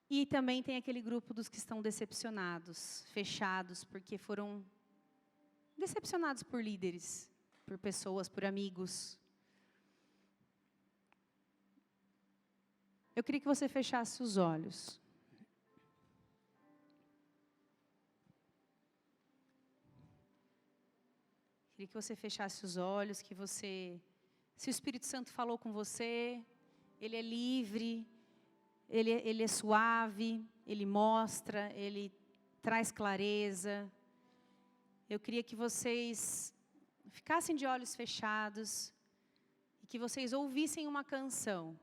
E também tem aquele grupo dos que estão decepcionados, fechados, porque foram decepcionados por líderes, por pessoas, por amigos. Eu queria que você fechasse os olhos. Queria que você fechasse os olhos, que você, se o Espírito Santo falou com você, ele é livre, ele é suave, ele mostra, ele traz clareza. Eu queria que vocês ficassem de olhos fechados e que vocês ouvissem uma canção.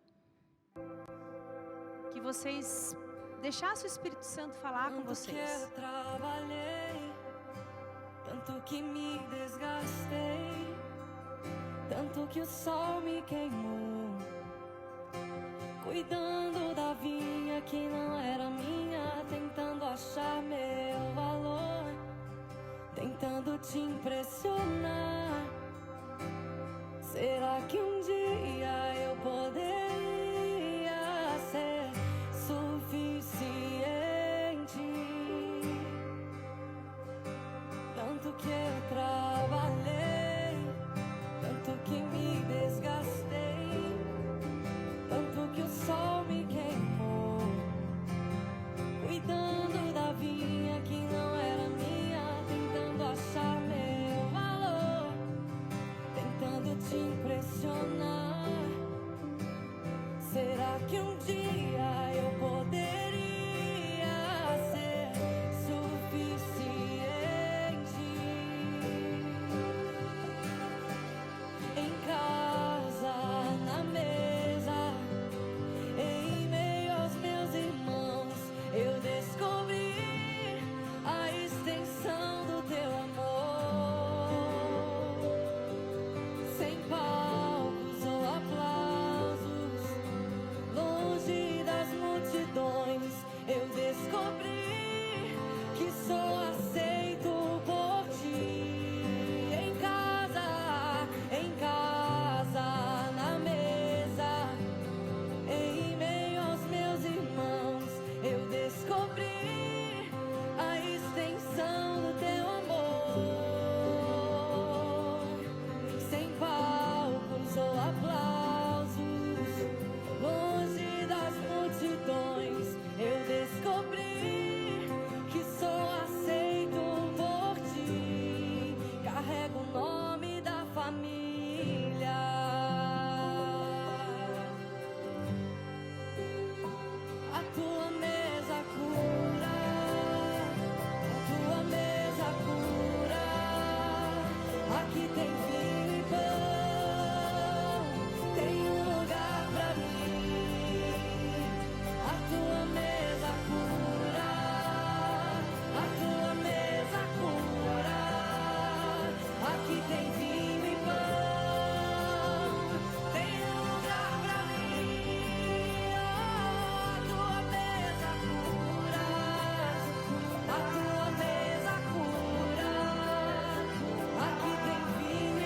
Que vocês deixassem o Espírito Santo falar com vocês.
Tanto que eu trabalhei, tanto que me desgastei, tanto que o sol me queimou, cuidando da vinha que não era minha, tentando achar meu valor, tentando te impressionar. Será que um dia eu poderia ser suficiente? Tanto que eu trabalhei, tanto que me desgastei, tanto que o sol me queimou, cuidando da vinha que não era minha, tentando achar meu valor, tentando te impressionar. Será que um dia eu poderia ser suficiente? Em casa, na mesa, em meio aos meus irmãos, eu descobri a extensão do teu amor. Sem palcos ou aplausos, longe das multidões, eu descobri que sou aceito por ti. Em casa, na mesa, em meio aos meus irmãos, eu descobri a extensão do teu amor. Sem palcos ou aplausos, longe das multidões, eu descobri que sou aceito por ti. Carrego o nome da família. A tua mesa cura, a tua mesa cura. Aqui tem vinho e pão, tem um lugar pra mim. A tua mesa cura, a tua mesa cura. Aqui tem vinho e pão, tem um lugar pra mim. A tua mesa cura, a tua mesa cura. Aqui tem vinho e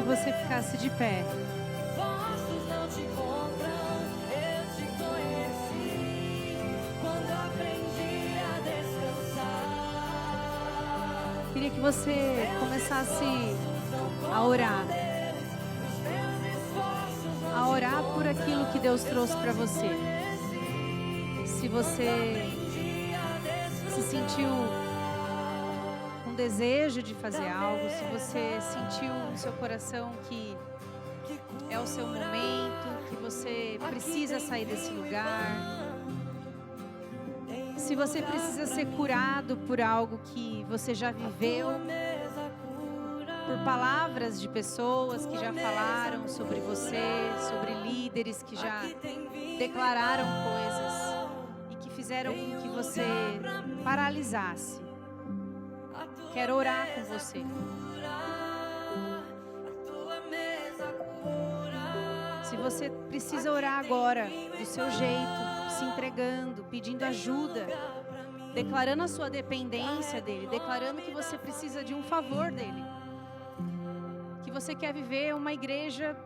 você ficasse de pé.
Postos não te compram, eu te conheci quando aprendi a descansar.
Queria que você começasse a orar. A orar por aquilo que Deus trouxe para você. Se você se sentiu um desejo de fazer algo, se você sentiu no seu coração que é o seu momento, que você precisa sair desse lugar, se você precisa ser curado por algo que você já viveu, por palavras de pessoas que já falaram sobre você, sobre líderes que já declararam coisas e que fizeram com que você paralisasse. Quero orar com você. Se você precisa orar agora, do seu jeito, se entregando, pedindo ajuda, declarando a sua dependência dele, declarando que você precisa de um favor dele, que você quer viver uma igreja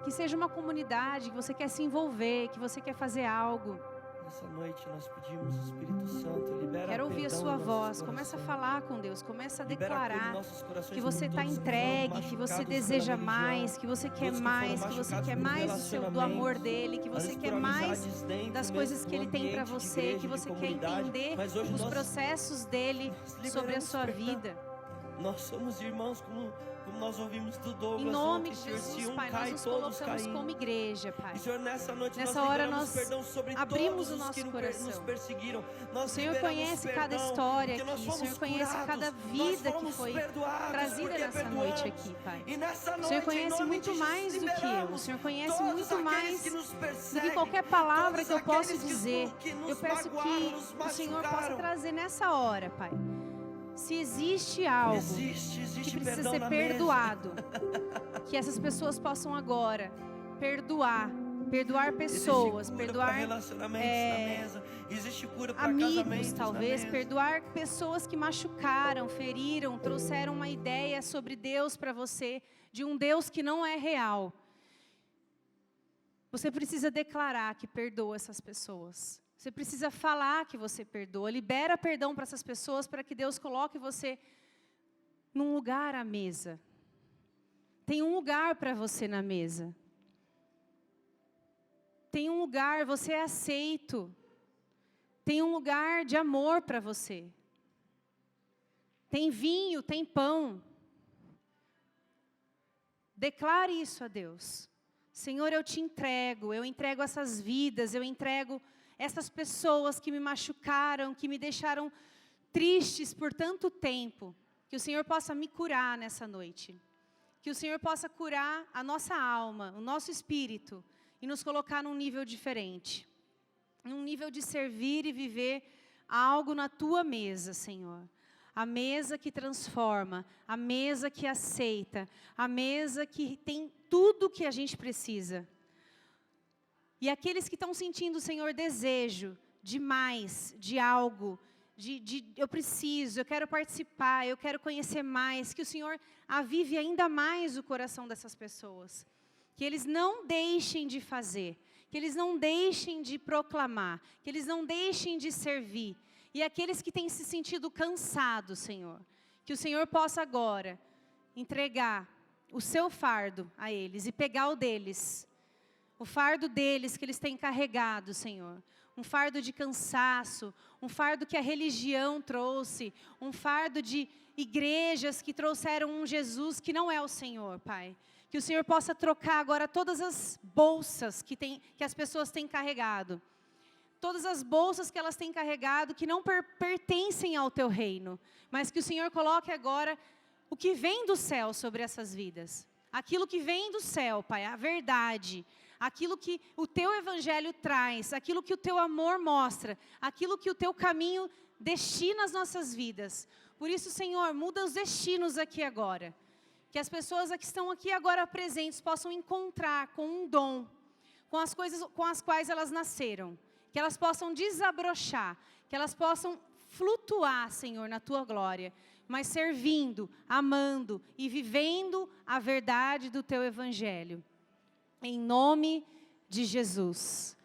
que seja uma comunidade, que você quer se envolver, que você quer fazer algo.
Nessa noite nós pedimos, Espírito Santo, libera.
Quero ouvir a
perdão
sua
em nossos
voz,
corações.
começa a falar com Deus, começa a
Libera cura em
declarar
nossos corações
que
por
você está
todos que
entregue,
foram
que você
machucados
deseja
pela
mais,
religião,
que você quer
todos que foram
mais, que você
machucados
quer
por
mais do amor dele, que
às
você
vezes
quer
por
mais
amizades dentro
das
mesmo
coisas
do
que ele tem para
ambiente de
você,
igreja,
que
de
você quer
comunidade.
entender
Mas hoje
os
nós
processos dele sobre a
liberamos
sua
perdão.
vida.
Nós somos irmãos, como nós ouvimos do Douglas
Em nome
ontem,
de
Senhor, se
Jesus,
um
Pai,
cai,
nós nos
todos
colocamos
caem.
como igreja, Pai.
E, Senhor, nessa noite
Nessa
nós
hora
liberamos
nós
perdão sobre
abrimos
todos
o
os
nosso
que
coração.
nos perseguiram. Nós
O Senhor
liberamos
conhece cada
perdão,
história
porque nós
aqui, o Senhor
fomos
conhece
curados,
cada
nós
vida que
fomos
foi
perdoados
trazida
porque
nessa
perdoamos.
noite aqui, Pai.
E nessa
O Senhor
noite, em
conhece
nome
muito
de
mais
Jesus,
do que eu. O
liberamos
Senhor conhece
todos
muito
aqueles
mais
que nos
do que
perseguem,
qualquer palavra
todos
que eu possa
aqueles
dizer.
que nos
Eu peço
magoaram,
que
nos
o Senhor possa
machucaram.
trazer nessa hora, Pai. Se existe algo
Existe
que precisa
perdão
ser
na
perdoado, que essas pessoas possam agora perdoar pessoas,
existe cura
perdoar
para relacionamentos na mesa. Existe cura para
amigos,
casamentos
talvez,
na mesa.
perdoar pessoas que machucaram, feriram, trouxeram uma ideia sobre Deus para você, de um Deus que não é real. Você precisa declarar que perdoa essas pessoas. Você precisa falar que você perdoa. Libera perdão para essas pessoas, para que Deus coloque você num lugar à mesa. Tem um lugar para você na mesa. Tem um lugar, você é aceito. Tem um lugar de amor para você. Tem vinho, tem pão. Declare isso a Deus. Senhor, eu te entrego, eu entrego essas vidas, eu entrego essas pessoas que me machucaram, que me deixaram tristes por tanto tempo. Que o Senhor possa me curar nessa noite. Que o Senhor possa curar a nossa alma, o nosso espírito, e nos colocar num nível diferente. Num nível de servir e viver algo na tua mesa, Senhor. A mesa que transforma, a mesa que aceita, a mesa que tem tudo que a gente precisa. E aqueles que estão sentindo, Senhor, desejo de mais, de algo, eu preciso, eu quero participar, eu quero conhecer mais, que o Senhor avive ainda mais o coração dessas pessoas. Que eles não deixem de fazer, que eles não deixem de proclamar, que eles não deixem de servir. E aqueles que têm se sentido cansados, Senhor, que o Senhor possa agora entregar o seu fardo a eles e pegar o deles. O fardo deles que eles têm carregado, Senhor. Um fardo de cansaço, um fardo que a religião trouxe, um fardo de igrejas que trouxeram um Jesus que não é o Senhor, Pai. Que o Senhor possa trocar agora todas as bolsas que as pessoas têm carregado. Todas as bolsas que elas têm carregado que não pertencem ao teu reino. Mas que o Senhor coloque agora o que vem do céu sobre essas vidas. Aquilo que vem do céu, Pai, a verdade. Aquilo que o teu evangelho traz, aquilo que o teu amor mostra, aquilo que o teu caminho destina às nossas vidas. Por isso, Senhor, muda os destinos aqui agora. Que as pessoas que estão aqui agora presentes possam encontrar com um dom, com as coisas com as quais elas nasceram. Que elas possam desabrochar, que elas possam flutuar, Senhor, na tua glória. mas servindo, amando e vivendo a verdade do teu evangelho. Em nome de Jesus.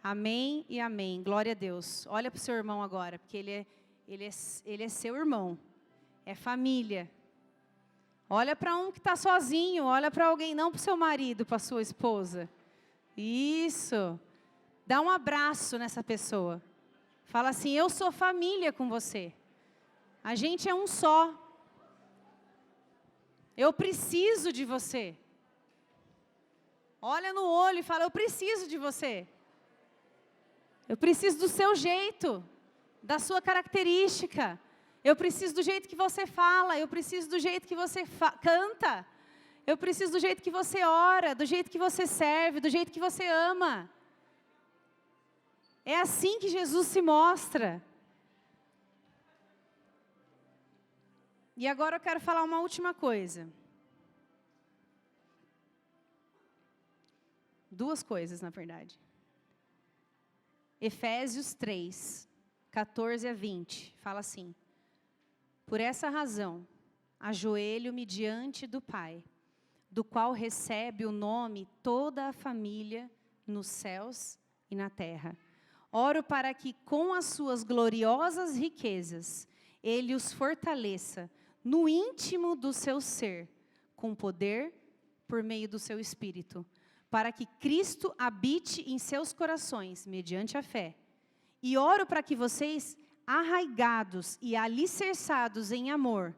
Amém e amém. Glória a Deus. Olha para o seu irmão agora, porque ele é seu irmão. É família. Olha para um que está sozinho, olha para alguém, não para o seu marido, para a sua esposa. Isso. Dá um abraço nessa pessoa. Fala assim, eu sou família com você. A gente é um só. Eu preciso de você. Olha no olho e fala, eu preciso de você. Eu preciso do seu jeito, da sua característica. Eu preciso do jeito que você fala, eu preciso do jeito que você canta. Eu preciso do jeito que você ora, do jeito que você serve, do jeito que você ama. É assim que Jesus se mostra. E agora eu quero falar uma última coisa. Duas coisas, na verdade. Efésios 3, 14 a 20, fala assim. Por essa razão, ajoelho-me diante do Pai, do qual recebe o nome toda a família nos céus e na terra. Oro para que, com as suas gloriosas riquezas, Ele os fortaleça no íntimo do seu ser, com poder por meio do seu Espírito, para que Cristo habite em seus corações, mediante a fé. E oro para que vocês, arraigados e alicerçados em amor,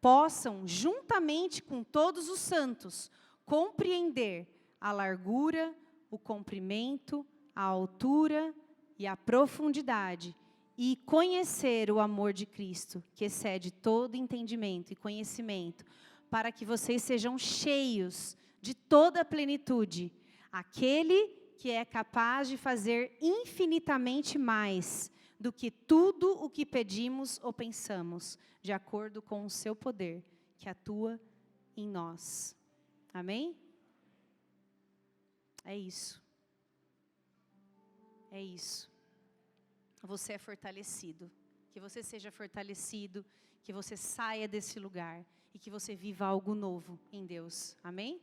possam, juntamente com todos os santos, compreender a largura, o comprimento, a altura e a profundidade, e conhecer o amor de Cristo, que excede todo entendimento e conhecimento, para que vocês sejam cheios de toda a plenitude, aquele que é capaz de fazer infinitamente mais do que tudo o que pedimos ou pensamos, de acordo com o seu poder, que atua em nós. Amém? É isso. É isso. Você é fortalecido. Que você seja fortalecido, que você saia desse lugar e que você viva algo novo em Deus. Amém?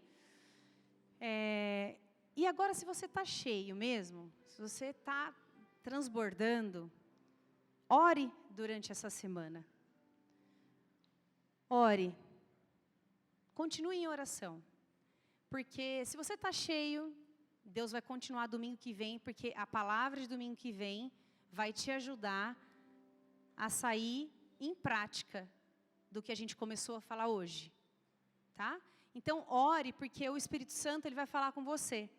E agora, se você está cheio mesmo, se você está transbordando, ore durante essa semana. Ore. Continue em oração. Porque se você está cheio, Deus vai continuar domingo que vem, porque a palavra de domingo que vem vai te ajudar a sair em prática do que a gente começou a falar hoje. Tá? Então, ore, porque o Espírito Santo ele vai falar com você.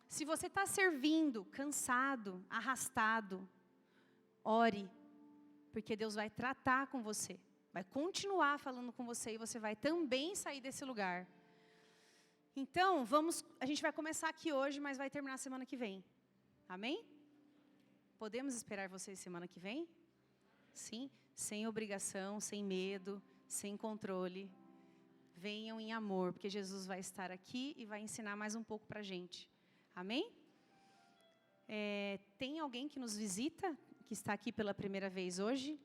Se você está servindo, cansado, arrastado, ore, porque Deus vai tratar com você. Vai continuar falando com você e você vai também sair desse lugar. Então, a gente vai começar aqui hoje, mas vai terminar semana que vem. Amém? Podemos esperar vocês semana que vem? Sim? Sem obrigação, sem medo, sem controle. Venham em amor, porque Jesus vai estar aqui e vai ensinar mais um pouco para a gente. Amém? Tem alguém que nos visita, que está aqui pela primeira vez hoje?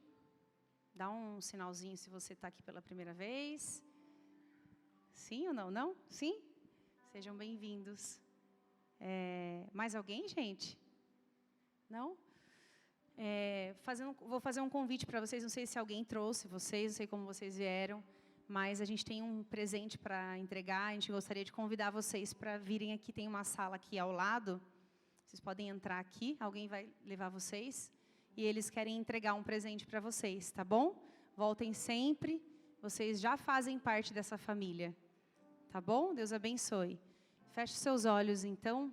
Dá um sinalzinho se você está aqui pela primeira vez. Sim ou não? Não? Sim? Sejam bem-vindos. Mais alguém, gente? Não? Vou fazer um convite para vocês, não sei se alguém trouxe vocês, não sei como vocês vieram, mas a gente tem um presente para entregar, a gente gostaria de convidar vocês para virem aqui, tem uma sala aqui ao lado, vocês podem entrar aqui, alguém vai levar vocês, e eles querem entregar um presente para vocês, tá bom? Voltem sempre, vocês já fazem parte dessa família, tá bom? Deus abençoe. Feche seus olhos, então.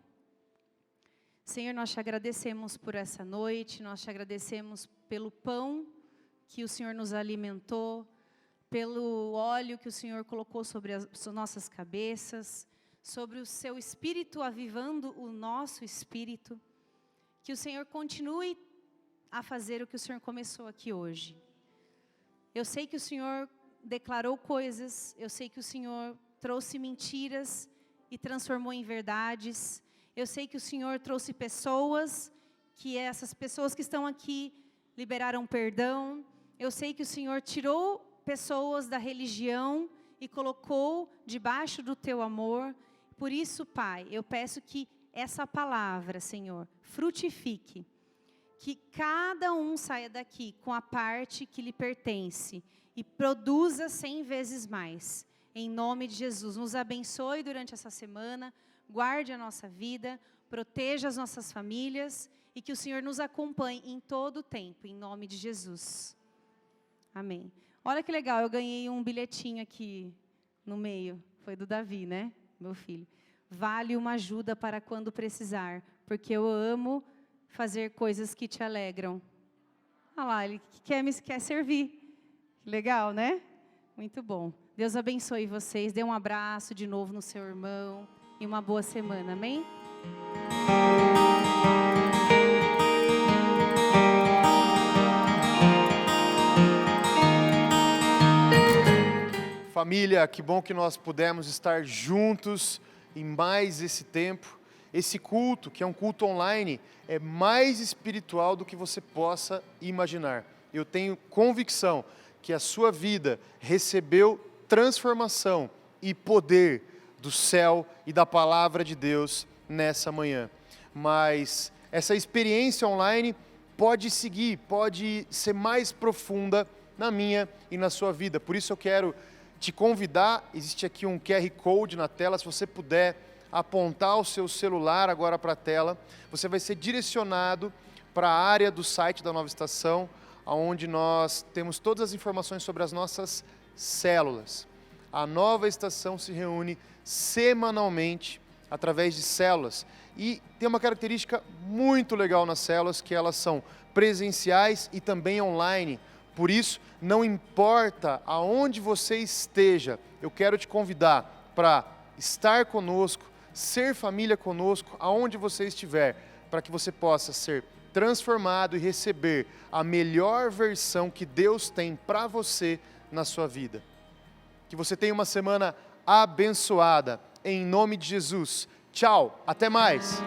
Senhor, nós te agradecemos por essa noite, nós te agradecemos pelo pão que o Senhor nos alimentou, pelo óleo que o Senhor colocou sobre as nossas cabeças, sobre o seu Espírito avivando o nosso espírito, que o Senhor continue a fazer o que o Senhor começou aqui hoje. Eu sei que o Senhor declarou coisas, eu sei que o Senhor trouxe mentiras e transformou em verdades. Eu sei que o Senhor trouxe pessoas, que essas pessoas que estão aqui liberaram perdão. Eu sei que o Senhor tirou pessoas da religião e colocou debaixo do teu amor. Por isso, Pai, eu peço que essa palavra, Senhor, frutifique. Que cada um saia daqui com a parte que lhe pertence e produza 100 vezes mais. Em nome de Jesus, nos abençoe durante essa semana, guarde a nossa vida, proteja as nossas famílias e que o Senhor nos acompanhe em todo o tempo, em nome de Jesus. Amém. Olha que legal, eu ganhei um bilhetinho aqui no meio, foi do Davi, né, meu filho. Vale uma ajuda para quando precisar, porque eu amo fazer coisas que te alegram. Olha lá, ele quer servir. Legal, né? Muito bom. Deus abençoe vocês, dê um abraço de novo no seu irmão e uma boa semana, amém?
Família, que bom que nós pudemos estar juntos em mais esse tempo. Esse culto, que é um culto online, é mais espiritual do que você possa imaginar. Eu tenho convicção que a sua vida recebeu transformação e poder do céu e da palavra de Deus nessa manhã. Mas essa experiência online pode seguir, pode ser mais profunda na minha e na sua vida. Por isso eu quero te convidar, existe aqui um QR Code na tela, se você puder apontar o seu celular agora para a tela, você vai ser direcionado para a área do site da Nova Estação, onde nós temos todas as informações sobre as nossas células. A Nova Estação se reúne semanalmente através de células e tem uma característica muito legal nas células, que elas são presenciais e também online. Por isso, não importa aonde você esteja, eu quero te convidar para estar conosco, ser família conosco, aonde você estiver, para que você possa ser transformado e receber a melhor versão que Deus tem para você na sua vida. Que você tenha uma semana abençoada, em nome de Jesus. Tchau, até mais!